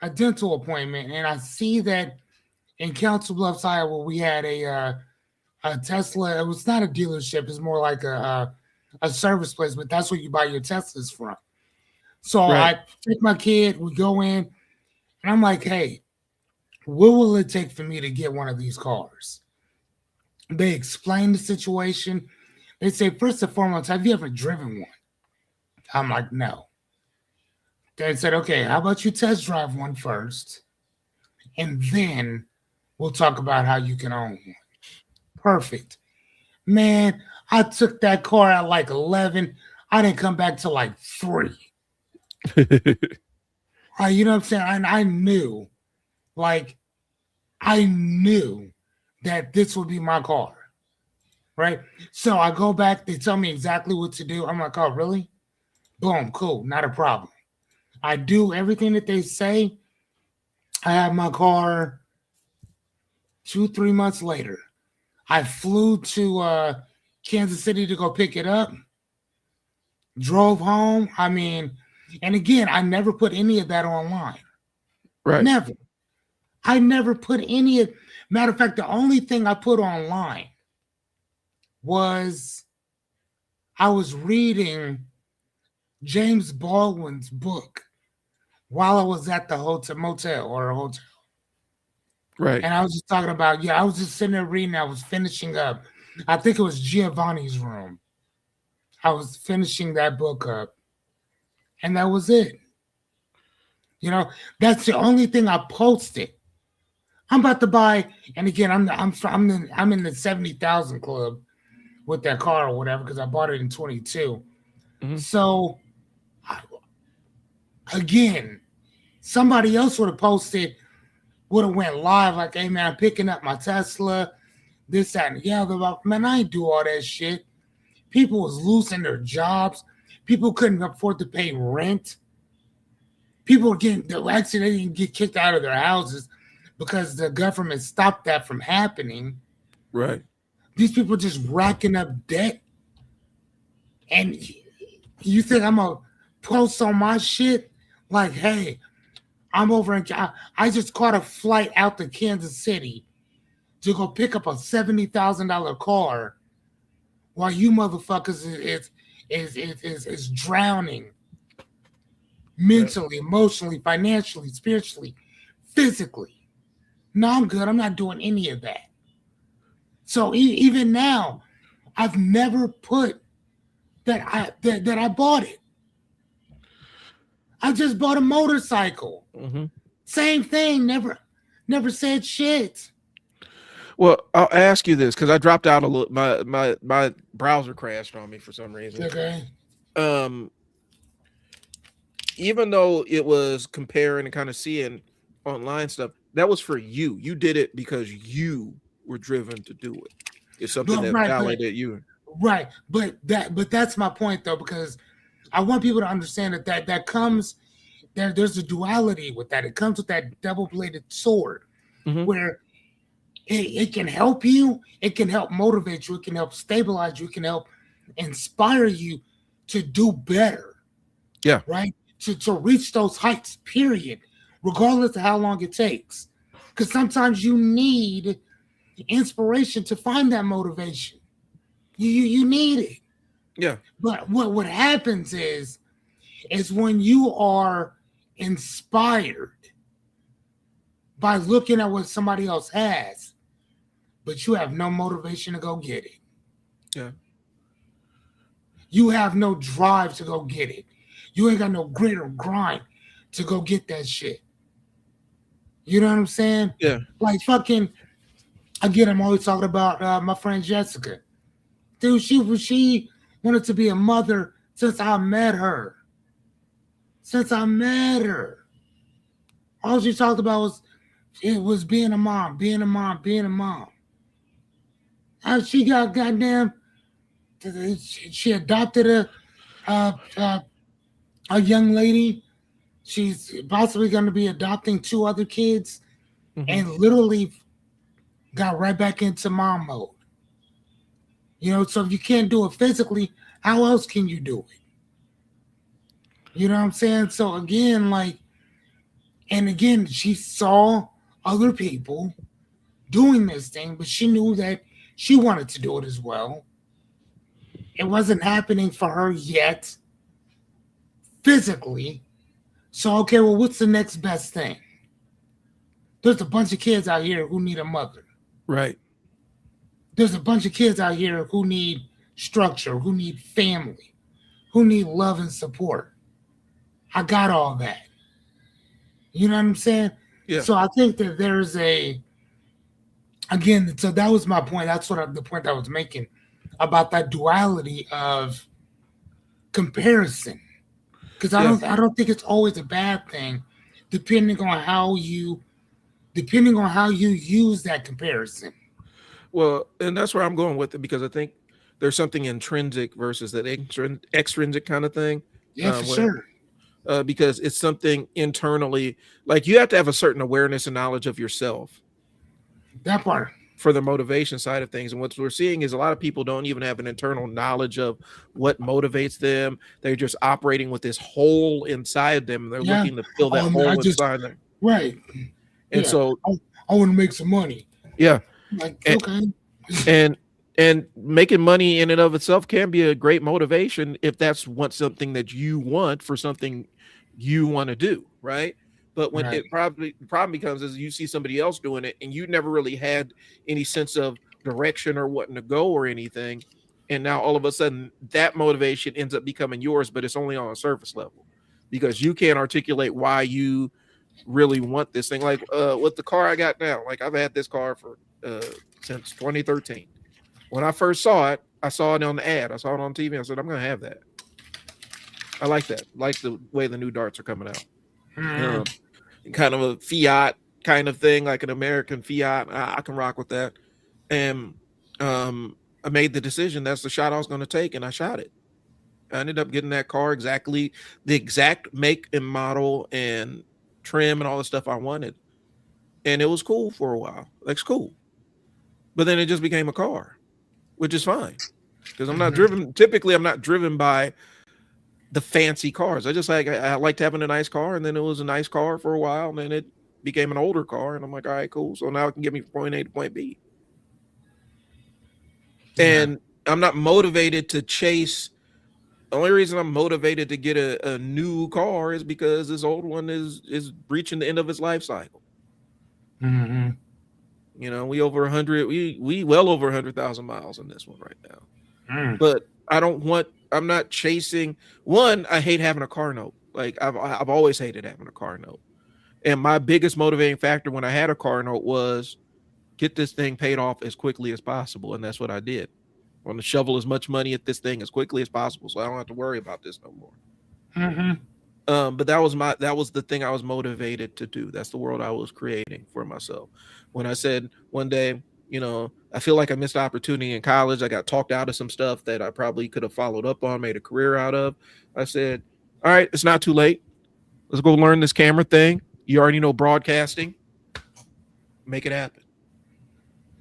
a dental appointment, and I see that in Council Bluffs, Iowa, we had a Tesla. It was not a dealership; it's more like a service place, but that's where you buy your Teslas from. So Right. I take my kid, we go in, and I'm like, "Hey, what will it take for me to get one of these cars?" They explain the situation. They say, first and foremost, have you ever driven one? I'm like, no. They said, okay, how about you test drive one first, and then we'll talk about how you can own one. Perfect. Man, I took that car at like 11. I didn't come back till like 3. You know what I'm saying? And like, I knew that this would be my car, right? So I go back, they tell me exactly what to do. I'm like, oh, really? Boom, cool, not a problem. I do everything that they say. I have my car 2, 3 months later. I flew to Kansas City to go pick it up, drove home. I mean, and again, I never put any of that online. Right. Never. I never put any of, matter of fact, the only thing I put online was I was reading James Baldwin's book while I was at the motel or a hotel. Right. And I was just talking about, yeah, I was just sitting there reading. I was finishing up. I think it was Giovanni's Room. I was finishing that book up, and that was it. You know, that's the only thing I posted. I'm about to buy, and again, I'm in the 70,000 club with that car or whatever because I bought it in 22. Hmm. So again, somebody else would have posted, would have went live like, "Hey man, I'm picking up my Tesla, this, that, and the other." Man, I ain't do all that shit. People was losing their jobs. People couldn't afford to pay rent. People were getting, actually, they didn't get kicked out of their houses because the government stopped that from happening. Right. These people just racking up debt. And you think I'm going to post on my shit? Like, hey, I'm over in, I just caught a flight out to Kansas City to go pick up a $70,000 car while you motherfuckers is drowning Right. mentally, emotionally, financially, spiritually, physically. No, I'm good. I'm not doing any of that. So even now, I've never put that I bought it. I just bought a motorcycle. Mm-hmm. Same thing. Never said shit. Well, I'll ask you this because I dropped out a little. My browser crashed on me for some reason. Okay. Um, even though it was comparing and kind of seeing online stuff, that was for you. You did it because you were driven to do it. It's something But that right, validated you. right. But that's my point though, because I want people to understand that comes there's a duality with that. It comes with that double-bladed sword Mm-hmm. where it can help you, it can help motivate you, it can help stabilize you, it can help inspire you to do better, Yeah. right? To reach those heights, period, regardless of how long it takes. Because sometimes you need inspiration to find that motivation. You need it. Yeah. But what happens is when you are inspired by looking at what somebody else has, but you have no motivation to go get it. Yeah. You have no drive to go get it. You ain't got no grit or grind to go get that shit. You know what I'm saying? Yeah. Like fucking again, I'm always talking about my friend Jessica. Dude, she wanted to be a mother since I met her. Since I met her. All she talked about was being a mom, being a mom, being a mom. How she got goddamn she adopted a, a a young lady. She's possibly going to be adopting two other kids, Mm-hmm. and literally got right back into mom mode. You know, so if you can't do it physically, how else can you do it? You know what I'm saying? So again, like, and again, she saw other people doing this thing, but she knew that she wanted to do it as well. It wasn't happening for her yet, physically. So, okay, well, what's the next best thing? There's a bunch of kids out here who need a mother. Right. There's a bunch of kids out here who need structure, who need family, who need love and support. I got all that. You know what I'm saying? Yeah. So I think that there's again, so that was my point. That's the point I was making about that duality of comparison. Because I don't think it's always a bad thing, depending on how you use that comparison. Well, and that's where I'm going with it because I think there's something intrinsic versus that extrinsic kind of thing. Yeah, for Where sure. because it's something internally, like you have to have a certain awareness and knowledge of yourself That part. for the motivation side of things. And what we're seeing is a lot of people don't even have an internal knowledge of what motivates them. They're just operating with this hole inside them. They're Yeah. looking to fill that I hole just inside them. right. And Yeah. so, I want to make some money. yeah. Like, And, okay. and making money in and of itself can be a great motivation if that's something that you want for something you want to do, right? But when Right. the problem becomes is you see somebody else doing it and you never really had any sense of direction or wanting to go or anything, and now all of a sudden that motivation ends up becoming yours, but it's only on a surface level because you can't articulate why you really want this thing. Like with the car I got now, like I've had this car for since 2013. When I first saw it, I saw it on the ad. I saw it on TV. I said, I'm going to have that. I like that. Like the way the new darts are coming out. Kind of a Fiat kind of thing, like an American Fiat. I can rock with that. And I made the decision that's the shot I was going to take, and I shot it. I ended up getting that car exactly the exact make and model and trim and all the stuff I wanted. And it was cool for a while. Like, it's cool. But then it just became a car, which is fine. Because I'm not driven. Typically, I'm not driven by the fancy cars. I liked having a nice car, and then it was a nice car for a while, and then it became an older car, and I'm like, all right, cool. So now it can get me from point A to point B. Yeah. And I'm not motivated to chase. The only reason I'm motivated to get a new car is because this old one is reaching the end of its life cycle. Mm-hmm. You know, we well over 100,000 miles in this one right now. Mm. But I don't want I'm not chasing. One, I hate having a car note. Like I've always hated having a car note. And my biggest motivating factor when I had a car note was get this thing paid off as quickly as possible, and that's what I did. I want to shovel as much money at this thing as quickly as possible, so I don't have to worry about this no more. Mm-hmm. But that was the thing I was motivated to do. That's the world I was creating for myself. When I said one day, I feel like I missed opportunity in college. I got talked out of some stuff that I probably could have followed up on, made a career out of. I said, all right, it's not too late. Let's go learn this camera thing. You already know broadcasting. Make it happen.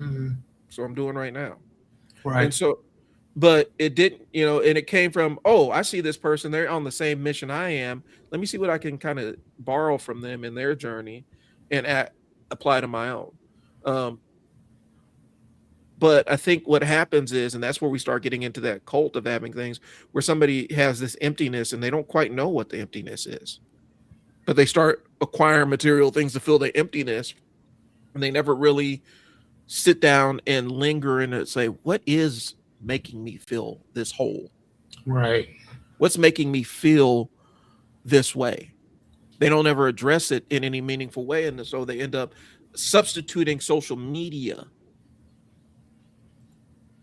Mm-hmm. So I'm doing right now. Right. And so, but it didn't, and it came from, oh, I see this person, they're on the same mission I am. Let me see what I can kind of borrow from them in their journey and apply to my own. But I think what happens is, and that's where we start getting into that cult of having things where somebody has this emptiness and they don't quite know what the emptiness is, but they start acquiring material things to fill the emptiness, and they never really sit down and linger and say, what is making me feel this whole? Right. What's making me feel this way? They don't ever address it in any meaningful way. And so they end up substituting social media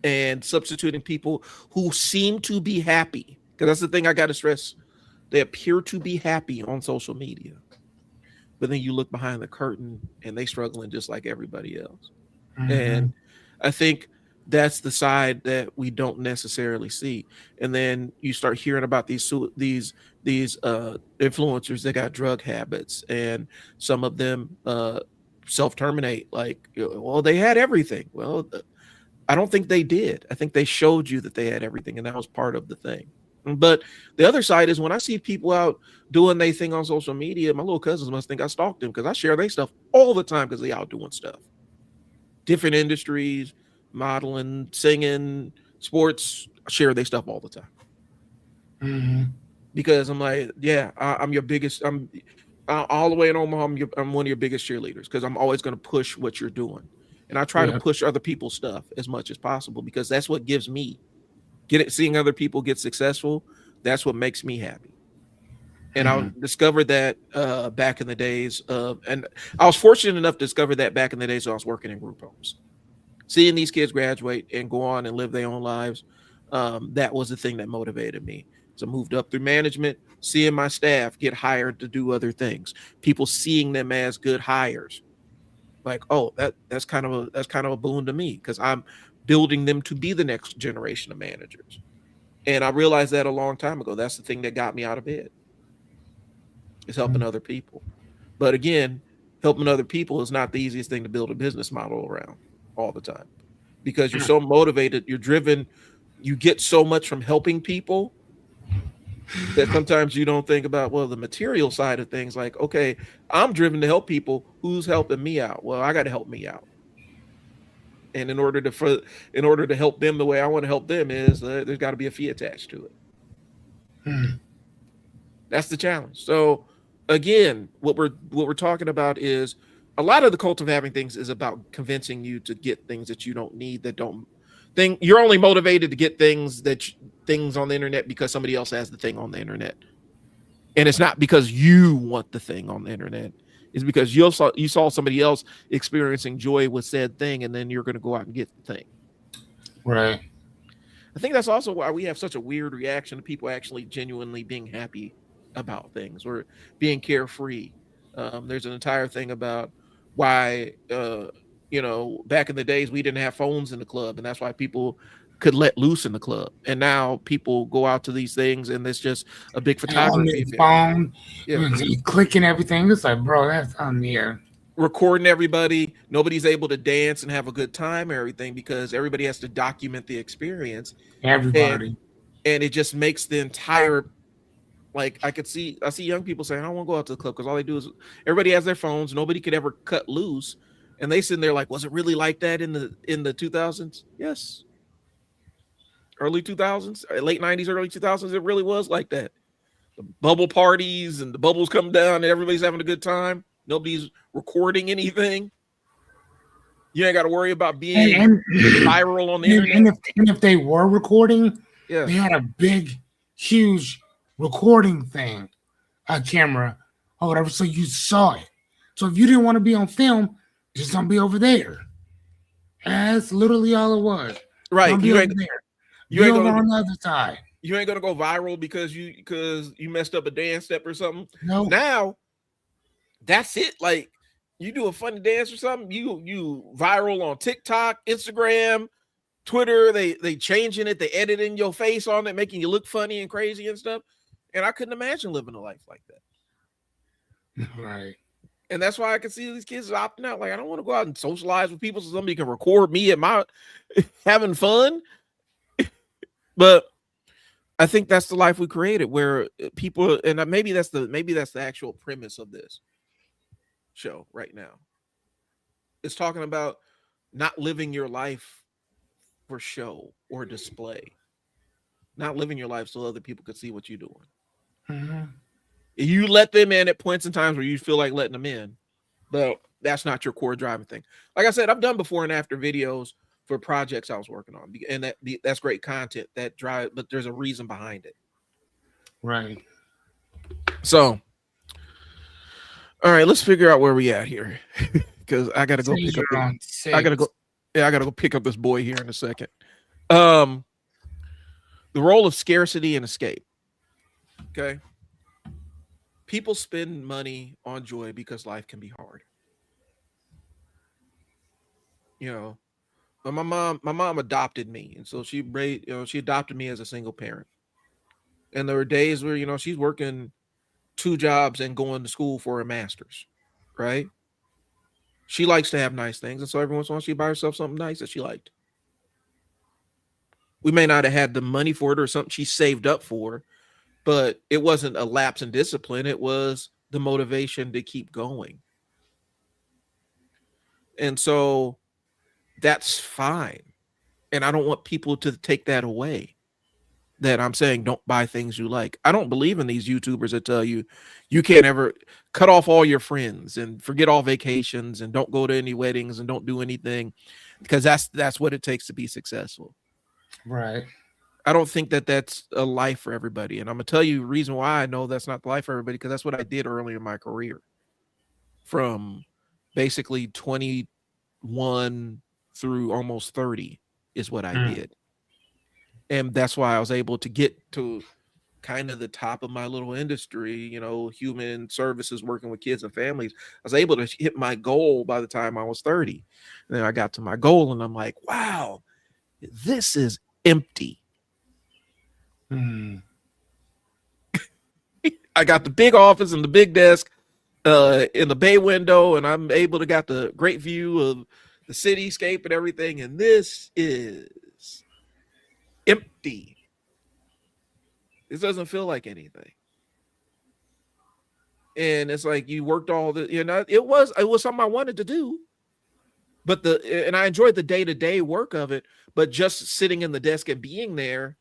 and substituting people who seem to be happy. Because that's the thing I got to stress. They appear to be happy on social media. But then you look behind the curtain and they struggling just like everybody else. Mm-hmm. And I think that's the side that we don't necessarily see. And then you start hearing about these influencers that got drug habits, and some of them self-terminate. Like, well, they had everything. Well, I don't think they did. I think they showed you that they had everything, and that was part of the thing. But the other side is when I see people out doing their thing on social media, my little cousins must think I stalked them because I share their stuff all the time because they out doing stuff. Different industries, modeling, singing, sports, share their stuff all the time. Mm-hmm. Because I'm like, yeah, I'm your biggest. I'm all the way in Omaha. I'm one of your biggest cheerleaders because I'm always going to push what you're doing, and I try to push other people's stuff as much as possible because that's what gives me seeing other people get successful. That's what makes me happy. And I discovered that back in the days of, and I was fortunate enough to discover that back in the days when I was working in group homes, seeing these kids graduate and go on and live their own lives. That was the thing that motivated me. So I moved up through management, seeing my staff get hired to do other things, people seeing them as good hires. Like, oh, that's kind of a boon to me because I'm building them to be the next generation of managers. And I realized that a long time ago. That's the thing that got me out of bed. Is helping other people. But again, helping other people is not the easiest thing to build a business model around all the time because you're so motivated, you're driven, you get so much from helping people that sometimes you don't think about, well, the material side of things. Like, okay, I'm driven to help people. Who's helping me out? Well, I got to help me out. And in order to help them the way I want to help them is there's got to be a fee attached to it. That's the challenge. So again, what we're talking about is a lot of the cult of having things is about convincing you to get things that you don't need, you're only motivated to get things on the internet because somebody else has the thing on the internet. And it's not because you want the thing on the internet. It's because you saw somebody else experiencing joy with said thing, and then you're going to go out and get the thing. Right. I think that's also why we have such a weird reaction to people actually genuinely being happy about things or being carefree. There's an entire thing about why, back in the days we didn't have phones in the club, and that's why people could let loose in the club. And now people go out to these things, and it's just a big photography phone, clicking everything. It's like, bro, that's on the recording everybody. Nobody's able to dance and have a good time or everything because everybody has to document the experience. Everybody, and it just makes the entire. Like I see young people saying, I don't want to go out to the club because all they do is everybody has their phones. Nobody could ever cut loose. And they sitting there like, was it really like that in the 2000s? Yes. Early 2000s, late 90s, early 2000s, it really was like that. The bubble parties and the bubbles come down and everybody's having a good time. Nobody's recording anything. You ain't got to worry about being viral on the internet. And if they were recording, Yeah. They had a big, huge recording thing, a camera or whatever, so you saw it. So if you didn't want to be on film, just don't be over there. And that's literally all it was. Right. Don't be over there. You Be ain't over gonna on the other side. you ain't gonna go viral because you messed up a dance step or something. No. Now that's it. Like you do a funny dance or something, you viral on TikTok, Instagram, Twitter. They changing it, they editing your face on it, making you look funny and crazy and stuff. And I couldn't imagine living a life like that. Right. And that's why I can see these kids opting out. Like, I don't want to go out and socialize with people so somebody can record me at my having fun. But I think that's the life we created, where people, and maybe that's the actual premise of this show right now. It's talking about not living your life for show or display, not living your life so other people could see what you're doing. Mm-hmm. You let them in at points and times where you feel like letting them in, but that's not your core driving thing. Like I said, I've done before and after videos for projects I was working on, and that's great content that drive, but there's a reason behind it. Right. So, all right, let's figure out where we at here, because I gotta go pick up. I gotta go. Yeah, I gotta go pick up this boy here in a second. The role of scarcity and escape. Okay. People spend money on joy because life can be hard. You know, but my mom adopted me, and so she adopted me as a single parent. And there were days where she's working 2 jobs and going to school for a master's, right? She likes to have nice things, and so every once in a while she buy herself something nice that she liked. We may not have had the money for it or something she saved up for, but it wasn't a lapse in discipline. It was the motivation to keep going. And so that's fine. And I don't want people to take that away, that I'm saying don't buy things you like. I don't believe in these YouTubers that tell you can't ever cut off all your friends and forget all vacations and don't go to any weddings and don't do anything, because that's what it takes to be successful. Right. I don't think that that's a life for everybody. And I'm going to tell you the reason why I know that's not the life for everybody, because that's what I did early in my career. From basically 21 through almost 30 is what I did. And that's why I was able to get to kind of the top of my little industry, human services, working with kids and families. I was able to hit my goal by the time I was 30. And then I got to my goal and I'm like, wow, this is empty. I got the big office and the big desk in the bay window, and I'm able to got the great view of the cityscape and everything. And this is empty. This doesn't feel like anything. And it's like you worked all the, it was something I wanted to do, but and I enjoyed the day-to-day work of it, but just sitting in the desk and being there,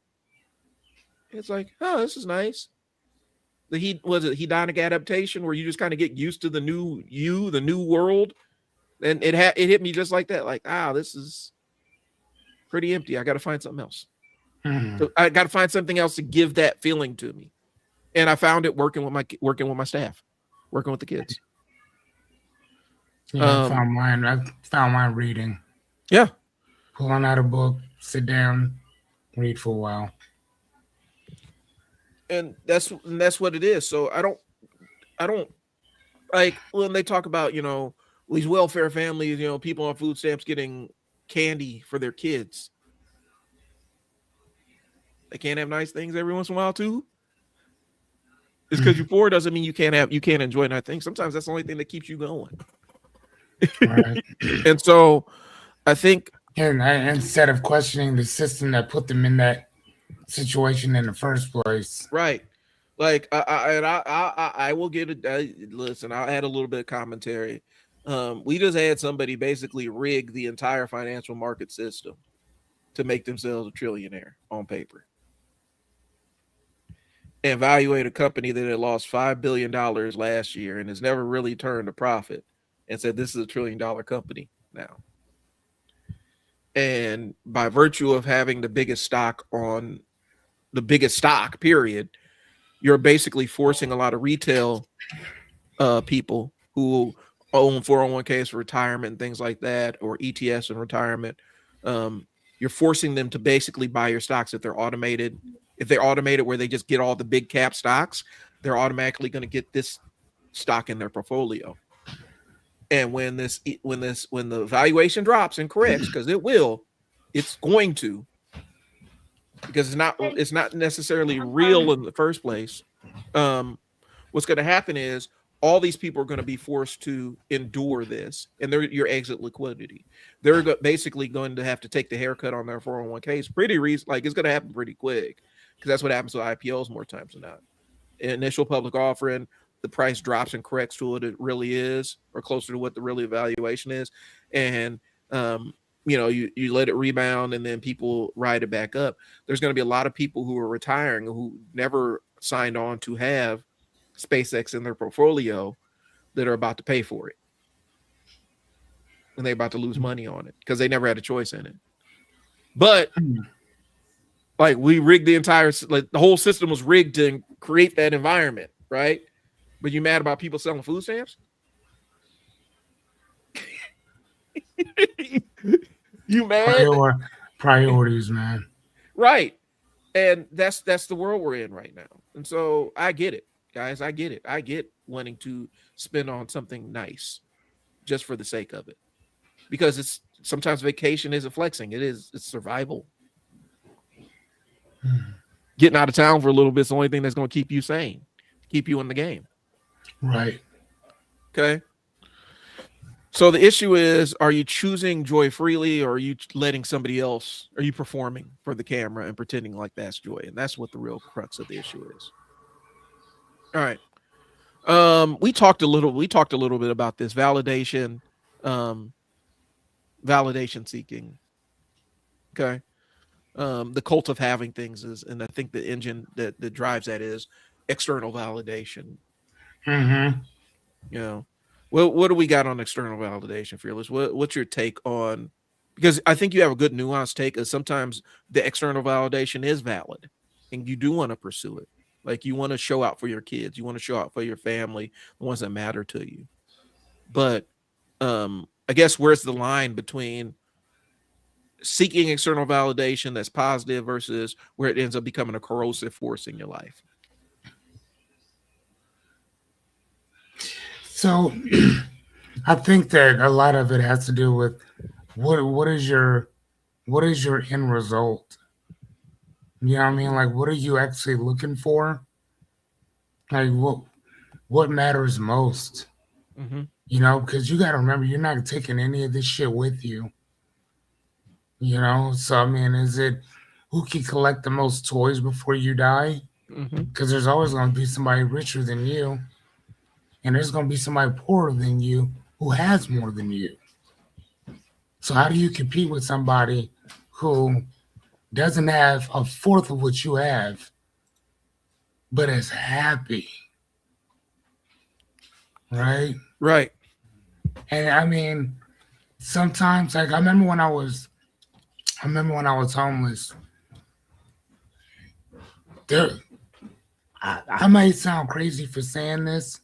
it's like, oh, this is nice. The hedonic adaptation, where you just kind of get used to the new world. And it hit me just like that. Like, this is pretty empty. I got to find something else. So I got to find something else to give that feeling to me. And I found it working with my staff, working with the kids. Yeah, I found mine reading. Yeah. Pulling out a book, sit down, read for a while. And that's what it is. So I don't like when they talk about, these welfare families, people on food stamps getting candy for their kids. They can't have nice things every once in a while too. It's because you're poor doesn't mean you can't enjoy nice things. Sometimes that's the only thing that keeps you going. Right. And so I think, and instead of questioning the system that put them in that situation in the first place. Right. Like I will get it. Listen, I'll add a little bit of commentary. We just had somebody basically rig the entire financial market system to make themselves a trillionaire on paper. And evaluate a company that had lost $5 billion last year and has never really turned a profit, and said this is a $1 trillion company now. And by virtue of having the biggest stock on the biggest stock, period, you're basically forcing a lot of retail people who own 401ks for retirement and things like that, or ETFs and retirement. You're forcing them to basically buy your stocks if they're automated. If they're automated where they just get all the big cap stocks, they're automatically going to get this stock in their portfolio. And when the valuation drops and corrects, because it will, it's going to, because it's not necessarily real in the first place. What's going to happen is all these people are going to be forced to endure this, and they're your exit liquidity. They're basically going to have to take the haircut on their 401ks pretty like it's going to happen pretty quick, because that's what happens with IPOs more times than not. Initial public offering, the price drops and corrects to what it really is, or closer to what the really valuation is, and you let it rebound, and then people ride it back up. There's going to be a lot of people who are retiring who never signed on to have SpaceX in their portfolio that are about to pay for it, and they're about to lose money on it because they never had a choice in it. But like, we rigged the whole system was rigged to create that environment, right? But you mad about people selling food stamps? You mad? Priorities, man. Right. And that's the world we're in right now. And so I get it, guys. I get it. I get wanting to spend on something nice just for the sake of it, because it's sometimes vacation isn't flexing. It's survival. Getting out of town for a little bit is the only thing that's going to keep you sane, keep you in the game. Right. Okay. So the issue is, are you choosing joy freely, or are you letting somebody else, are you performing for the camera and pretending like that's joy? And that's what the real crux of the issue is. All right. We talked a little bit about this validation seeking. Okay. The cult of having things is, and I think the engine that drives that is external validation. Well, what do we got on external validation, Fearless? What's your take on, because I think you have a good nuanced take, is sometimes the external validation is valid and you do want to pursue it. Like, you want to show out for your kids, you want to show out for your family, the ones that matter to you. But I guess, where's the line between seeking external validation that's positive versus where it ends up becoming a corrosive force in your life? So I think that a lot of it has to do with what is your end result? You know what I mean? Like, what are you actually looking for? Like, what matters most? Mm-hmm. You know, because you got to remember, you're not taking any of this shit with you. You know, so I mean, is it who can collect the most toys before you die? Because there's always going to be somebody richer than you, and there's going to be somebody poorer than you who has more than you. So how do you compete with somebody who doesn't have a fourth of what you have, but is happy? Right? Right. And I mean, sometimes, like, I remember when I was homeless. I might sound crazy for saying this,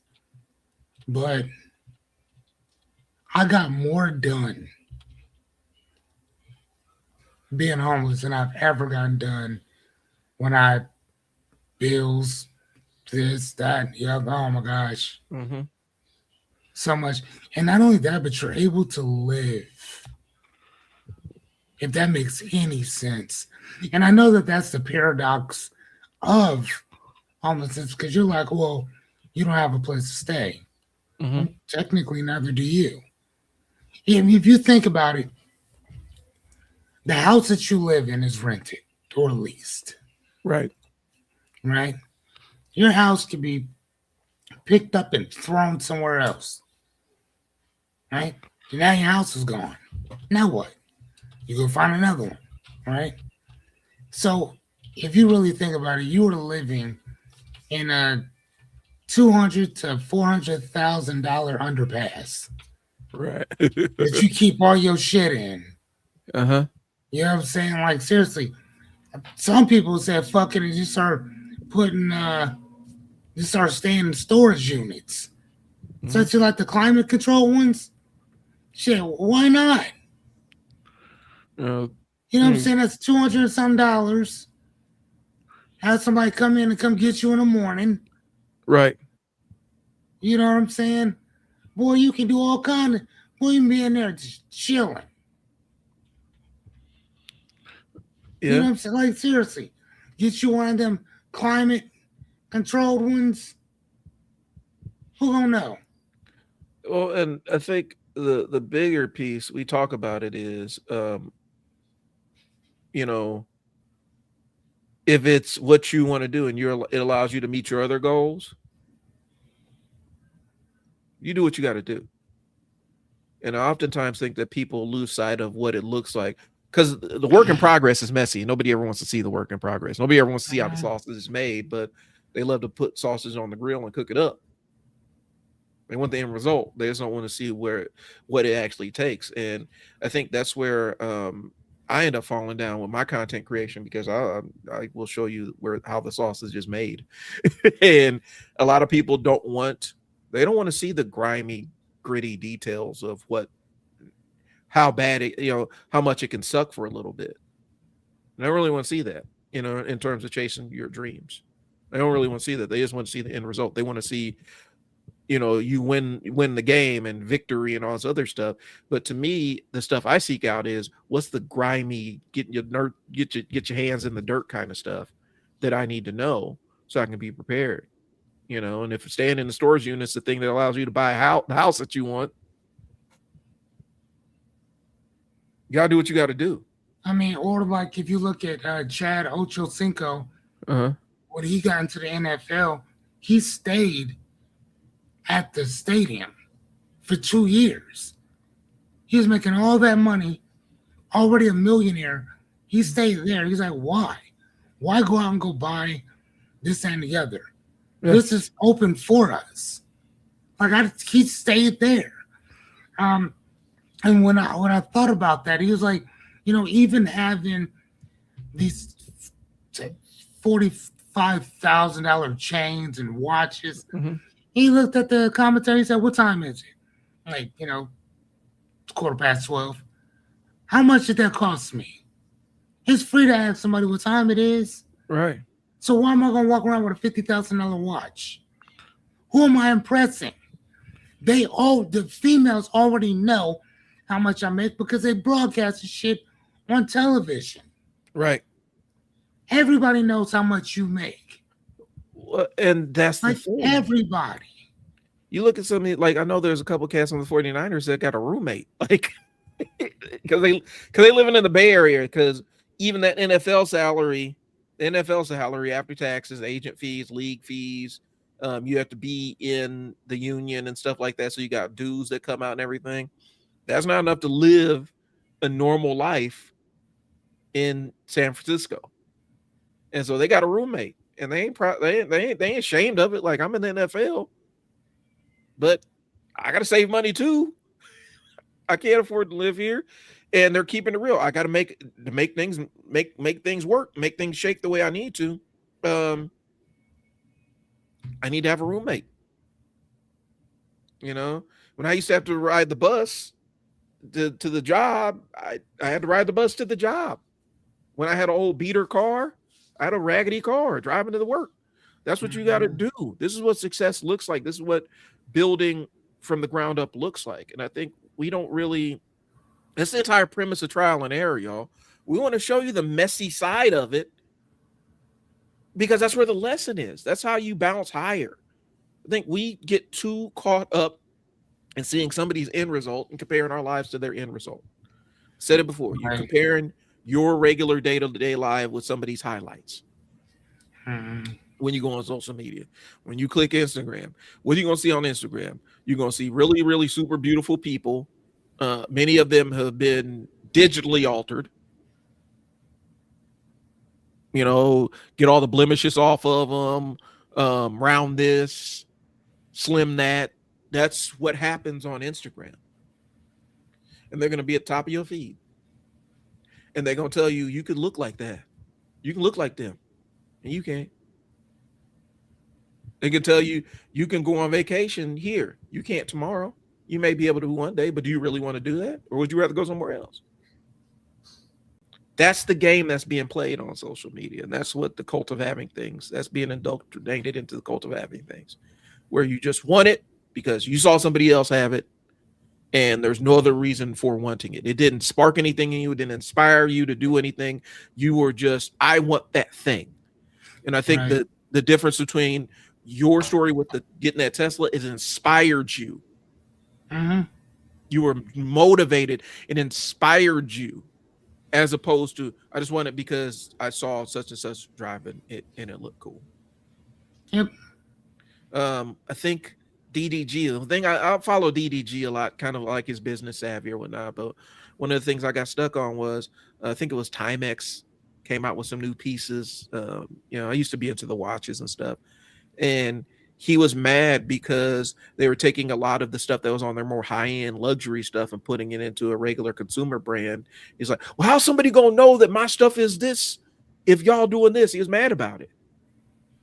but I got more done being homeless than I've ever gotten done when I bills, this, that, yeah. Oh my gosh. So much. And not only that, but you're able to live, if that makes any sense. And I know that that's the paradox of homelessness, because you're like, well, you don't have a place to stay. Well, technically, neither do you. If you think about it, the house that you live in is rented or leased. Right. Right? Your house could be picked up and thrown somewhere else. Right? And now your house is gone. Now what? You go find another one. Right? So if you really think about it, you were living in a $200,000 to $400,000 underpass. Right. That you keep all your shit in. Uh-huh. You know what I'm saying? Like, seriously, Some people said fuck it and just start putting just start staying in storage units. Mhm. Such as like the climate control ones. Shit, why not? Uh, You know what I'm mm, saying? That's 200 and some dollars. Have somebody come in and come get you in the morning. right. You know what I'm saying? Boy, you can do all kind of. Boy, you can be in there just chilling. You know Yeah. what I'm saying? Like seriously, get you one of them climate controlled ones. Who gonna know? Well, and I think the bigger piece we talk about it is, you know, if it's what you want to do and it allows you to meet your other goals, you do what you got to do. And I oftentimes think that people lose sight of what it looks like because the work in progress is messy. Nobody ever wants to see the work in progress. Nobody ever wants to see how the sausage is made, but they love to put sausage on the grill and cook it up. They want the end result. They just don't want to see what it actually takes. And I think that's where I end up falling down with my content creation because I will show you where how the sausage is made. And a lot of people they don't want to see the grimy, gritty details of how bad it, how much it can suck for a little bit. And I don't really want to see that, in terms of chasing your dreams. They don't really want to see that. They just want to see the end result. They want to see, you win the game and victory and all this other stuff. But to me, the stuff I seek out is what's the grimy, get your hands in the dirt kind of stuff that I need to know so I can be prepared. And if staying in the storage unit's the thing that allows you to buy the house that you want, you gotta do what you gotta do. I mean, or like if you look at Chad Ochocinco, Uh-huh. when he got into the NFL, he stayed at the stadium for 2 years. He was making all that money, already a millionaire. He stayed there. He's like, why? Why go out and go buy this and the other? Yeah. This is open for us. He stayed there. Um, and when I thought about that, he was like, even having these $45,000 chains and watches, Mm-hmm. he looked at the commentary. He said, "What time is it?" Like, it's 12:15. How much did that cost me? It's free to ask somebody what time it is. Right. So why am I gonna walk around with a $50,000 watch? Who am I impressing? The females already know how much I make because they broadcast the shit on television. Right. Everybody knows how much you make. And that's the Like thing. everybody. You look at something like I know there's a couple cats on the 49ers that got a roommate. Like because they living in the Bay Area, because even that NFL salary after taxes, agent fees, league fees, you have to be in the union and stuff like that. So you got dues that come out and everything. That's not enough to live a normal life in San Francisco. And so they got a roommate, and they ain't ashamed of it. Like, I'm in the NFL, but I got to save money too. I can't afford to live here, and they're keeping it real. I got to make things make things work, make things shake the way I need to. Um, I need to have a roommate. When I used to have to ride the bus to the job, I had to ride the bus to the job. When I had an old beater car, I had a raggedy car driving to the work. That's what you got to Mhm. do. This is what success looks like. This is what building from the ground up looks like. And I think we don't really, that's the entire premise of trial and error, y'all. We want to show you the messy side of it because that's where the lesson is. That's how you bounce higher. I think we get too caught up in seeing somebody's end result and comparing our lives to their end result. Said it before, you Right. comparing your regular day-to-day life with somebody's highlights. Mhm. When you go on social media, when you click Instagram, what are you going to see on Instagram? You're going to see really, really super beautiful people. Many of them have been digitally altered. Get all the blemishes off of them, round this, slim that. That's what happens on Instagram. And they're going to be at the top of your feed. And they're going to tell you could look like that. You can look like them, and you can't. They can tell you you can go on vacation here. You can't tomorrow. You may be able to one day, but do you really want to do that, or would you rather go somewhere else? That's the game that's being played on social media, and that's what the cult of having things. That's being indoctrinated into the cult of having things, where you just want it because you saw somebody else have it, and there's no other reason for wanting it. It didn't spark anything in you. It didn't inspire you to do anything. You were just, I want that thing. And I think Right. that the difference between your story with the getting that Tesla is it inspired you. Mm-hmm. You were motivated. It inspired you, as opposed to I just want it because I saw such and such driving it and it looked cool. Yep. I think DDG, the thing I follow DDG a lot, kind of like his business savvy or whatnot. But one of the things I got stuck on was I think it was Timex came out with some new pieces. I used to be into the watches and stuff, and he was mad because they were taking a lot of the stuff that was on their more high-end luxury stuff and putting it into a regular consumer brand. He's like, well, how's somebody gonna know that my stuff is this if y'all doing this? He was mad about it.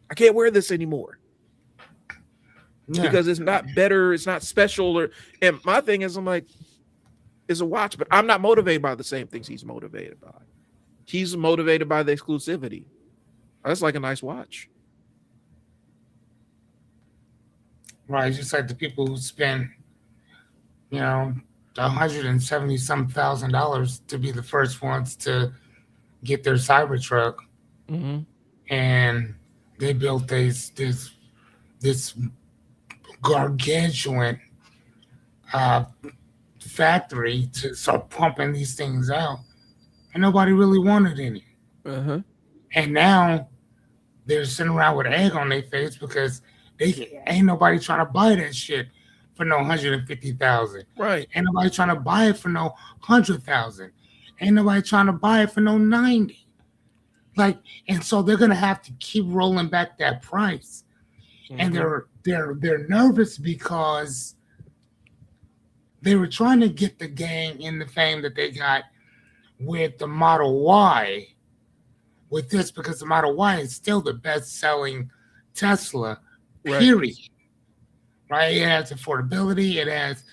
I can't wear this anymore Yeah. because it's not better, it's not special. And my thing is, I'm like, it's a watch, but I'm not motivated by the same things he's motivated by. He's motivated by the exclusivity. That's like a nice watch. Right. Just like the people who spend, you know, $170 some $1,000 to be the first ones to get their Cybertruck, Mm-hmm. and they built this gargantuan uh, factory to start pumping these things out, and nobody really wanted any. Uh-huh. And now they're sitting around with egg on their face because they ain't nobody trying to buy that shit for no 150,000. Right. Ain't nobody trying to buy it for no 100,000. Ain't nobody trying to buy it for no 90. Like, and so they're gonna have to keep rolling back that price, and they're nervous because they were trying to get the gang in the fame that they got with the Model Y, with this, because the Model Y is still the best selling Tesla, period. Right? It has affordability, it has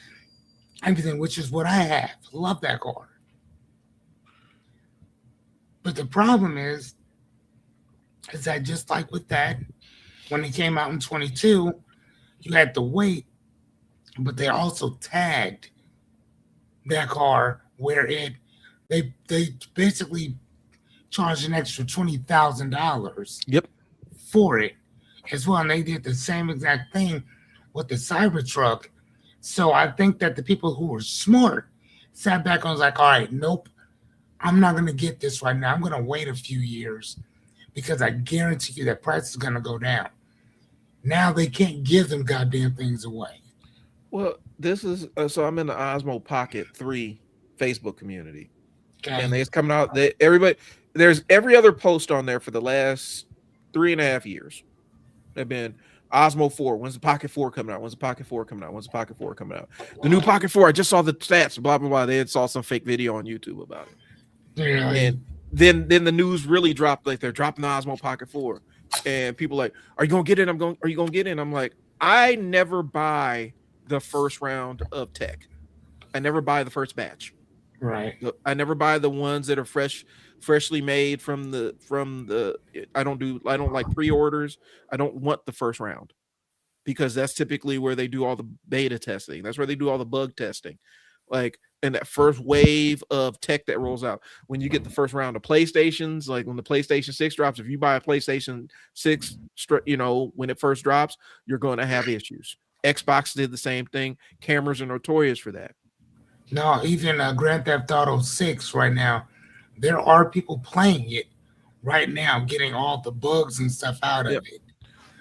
everything, which is what I have. Love that car. But the problem is that just like with that, when it came out in 22, you had to wait, but they also tagged that car where they basically charged an extra $20,000 Yep. for it as well. And they did the same exact thing with the Cybertruck. So I think that the people who were smart sat back and was like, all right, nope, I'm not going to get this right now. I'm going to wait a few years because I guarantee you that price is going to go down. Now they can't give them goddamn things away. Well, this is so I'm in the Osmo Pocket 3 Facebook community. Okay. And it's coming out. There's every other post on there for the last 3.5 years. They've been Osmo 4. When's the Pocket 4 coming out? When's the Pocket 4 coming out? When's the Pocket 4 coming out? The new Pocket 4. I just saw the stats. Blah blah blah. They had saw some fake video on YouTube about it. Yeah. And then the news really dropped. Like they're dropping the Osmo Pocket 4, and people like, are you gonna get it? Are you gonna get it? And I'm like, I never buy the first round of tech. I never buy the first batch. Right. I never buy the ones that are freshly made from the. I don't like pre-orders. I don't want the first round because that's typically where they do all the beta testing. That's where they do all the bug testing. Like in that first wave of tech that rolls out, when you get the first round of PlayStations, like when the PlayStation 6 drops, if you buy a PlayStation 6, when it first drops, you're going to have issues. Xbox did the same thing. Cameras are notorious for that. No, even Grand Theft Auto 6 right now, there are people playing it right now, getting all the bugs and stuff out of it.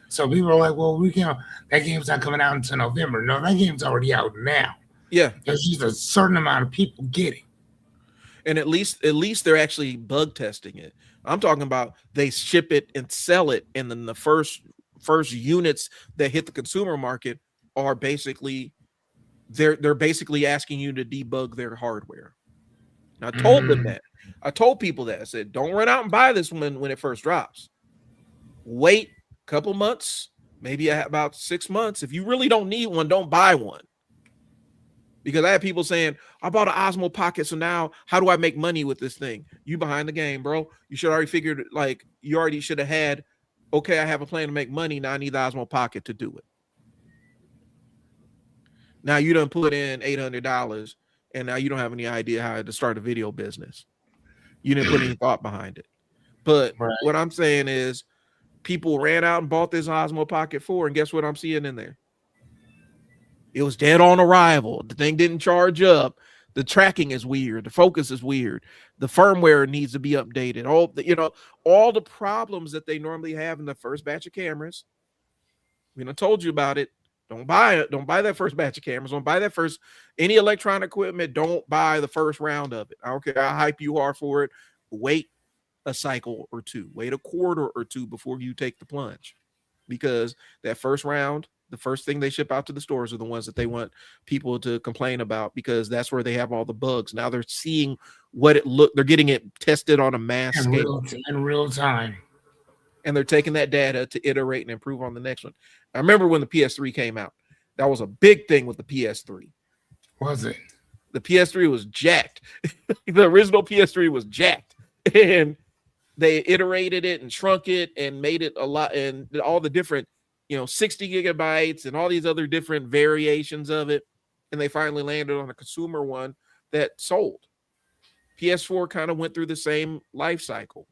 So people are like, well, that game's not coming out until November. No, that game's already out now. Yeah. There's just a certain amount of people getting. And at least they're actually bug testing it. I'm talking about they ship it and sell it, and then the first units that hit the consumer market are basically they're basically asking you to debug their hardware. And I told them that. I told people that. I said, don't run out and buy this when it first drops. Wait a couple months, maybe about 6 months. If you really don't need one, don't buy one. Because I had people saying, I bought an Osmo Pocket, so now how do I make money with this thing? You behind the game, bro. You should already figured, like, you already should have had, okay, I have a plan to make money. Now I need the Osmo Pocket to do it. Now you done put in $800 and now you don't have any idea how to start a video business. You didn't put any thought behind it. But what I'm saying is people ran out and bought this Osmo Pocket 4, and guess what I'm seeing in there? It was dead on arrival. The thing didn't charge up. The tracking is weird. The focus is weird. The firmware needs to be updated. All the problems that they normally have in the first batch of cameras. We done told you about it. Don't buy it. Don't buy that first batch of cameras. Don't buy that first any electronic equipment. Don't buy the first round of it. I don't care how hype you are for it. Wait a cycle or two. Wait a quarter or two before you take the plunge, because that first round, the first thing they ship out to the stores are the ones that they want people to complain about, because that's where they have all the bugs. Now they're seeing what it look. They're getting it tested on a mass scale in real time, and they're taking that data to iterate and improve on the next one. I remember when the PS3 came out. That was a big thing with the PS3. Was it? The PS3 was jacked. The original PS3 was jacked, and they iterated it and shrunk it and made it a lot, and all the different, 60 gigabytes and all these other different variations of it. And they finally landed on a consumer one that sold. PS4 kind of went through the same life cycle.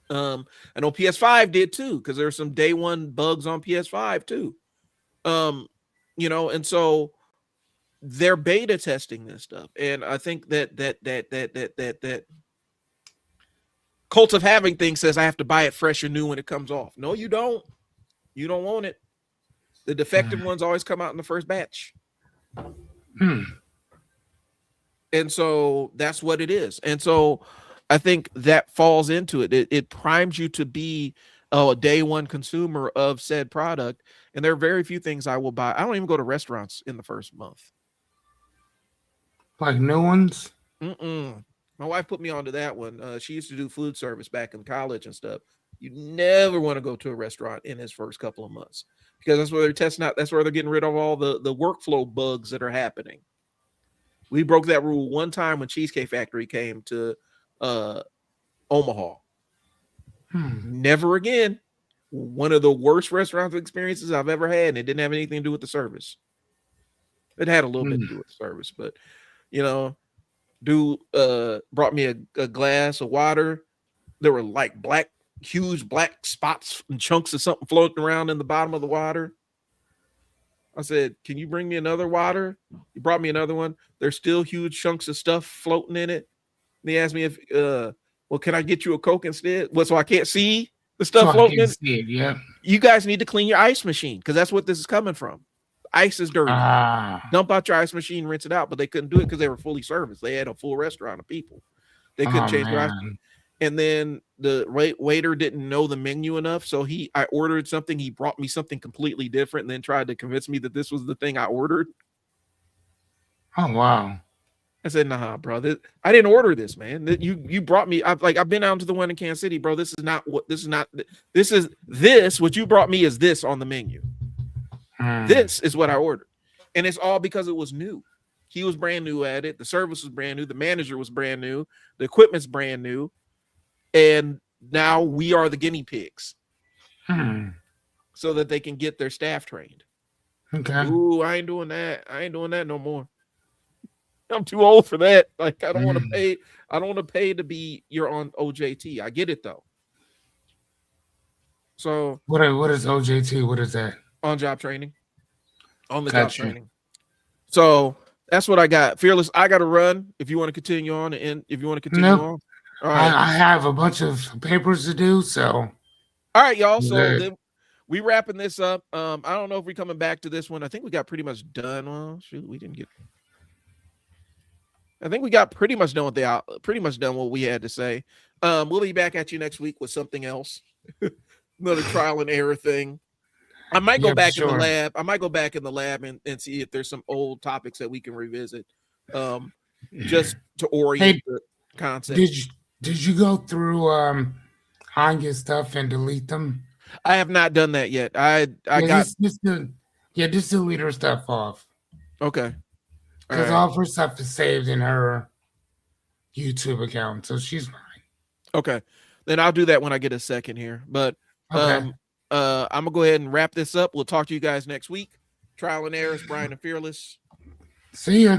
I know PS5 did too, because there's some day one bugs on PS5 too. And so they're beta testing this stuff. And I think that Cult of Having thing says I have to buy it fresh and new when it comes off. No, you don't. You don't want it. The defective ones always come out in the first batch. And so that's what it is. And so I think that falls into it. It primes you to be a day one consumer of said product. And there are very few things I will buy. I don't even go to restaurants in the first month. Like new ones? My wife put me onto that one. She used to do food service back in college and stuff. You never want to go to a restaurant in his first couple of months, because that's where they're testing out. That's where they're getting rid of all the workflow bugs that are happening. We broke that rule one time when Cheesecake Factory came to Omaha. Never again. One of the worst restaurant experiences I've ever had, and it didn't have anything to do with the service. It had a little bit to do with the service, but dude brought me a glass of water. There were like huge black spots and chunks of something floating around in the bottom of the water. I said, can you bring me another water? He brought me another one. There's still huge chunks of stuff floating in it. And he asked me if, well, can I get you a Coke instead? Well, so I can't see the stuff floating in it? Yeah. You guys need to clean your ice machine, because that's what this is coming from. Ice is dirty. Dump out your ice machine, rinse it out. But they couldn't do it because they were fully serviced. They had a full restaurant of people. They couldn't change their ice. And then the waiter didn't know the menu enough. So I ordered something. He brought me something completely different and then tried to convince me that this was the thing I ordered. Oh, wow. I said, nah, bro, I didn't order this, man. You brought me. I've been down to the one in Kansas City, bro. This is what you brought me is this on the menu. This is what I ordered. And it's all because it was new. He was brand new at it. The service was brand new. The manager was brand new. The equipment's brand new. And now we are the guinea pigs so that they can get their staff trained. Okay. Ooh, I ain't doing that. I ain't doing that no more. I'm too old for that. Like, I don't want to pay. I don't want to pay to be your on OJT. I get it though. So what is OJT? What is that? On job training. On the job training. So that's what I got. Fearless, I got to run. If you want to continue on, and if you want to continue on. All right. I have a bunch of papers to do, so. All right, y'all. So then we wrapping this up. I don't know if we're coming back to this one. I think we got pretty much done. Well, shoot, we didn't get. I think we got pretty much done what we had to say. We'll be back at you next week with something else, another trial and error thing. I might go back in the lab. I might go back in the lab and see if there's some old topics that we can revisit, just to orient. concept. Did you go through Anya's stuff and delete them? I have not done that yet. I Yeah, got just delete her stuff off. okay. All Because right. all of her stuff is saved in her YouTube account, so she's fine. Okay. Then I'll do that when I get a second here. But Okay. I'm gonna go ahead and wrap this up. We'll talk to you guys next week. Trial and errors, Brian and Fearless. See ya.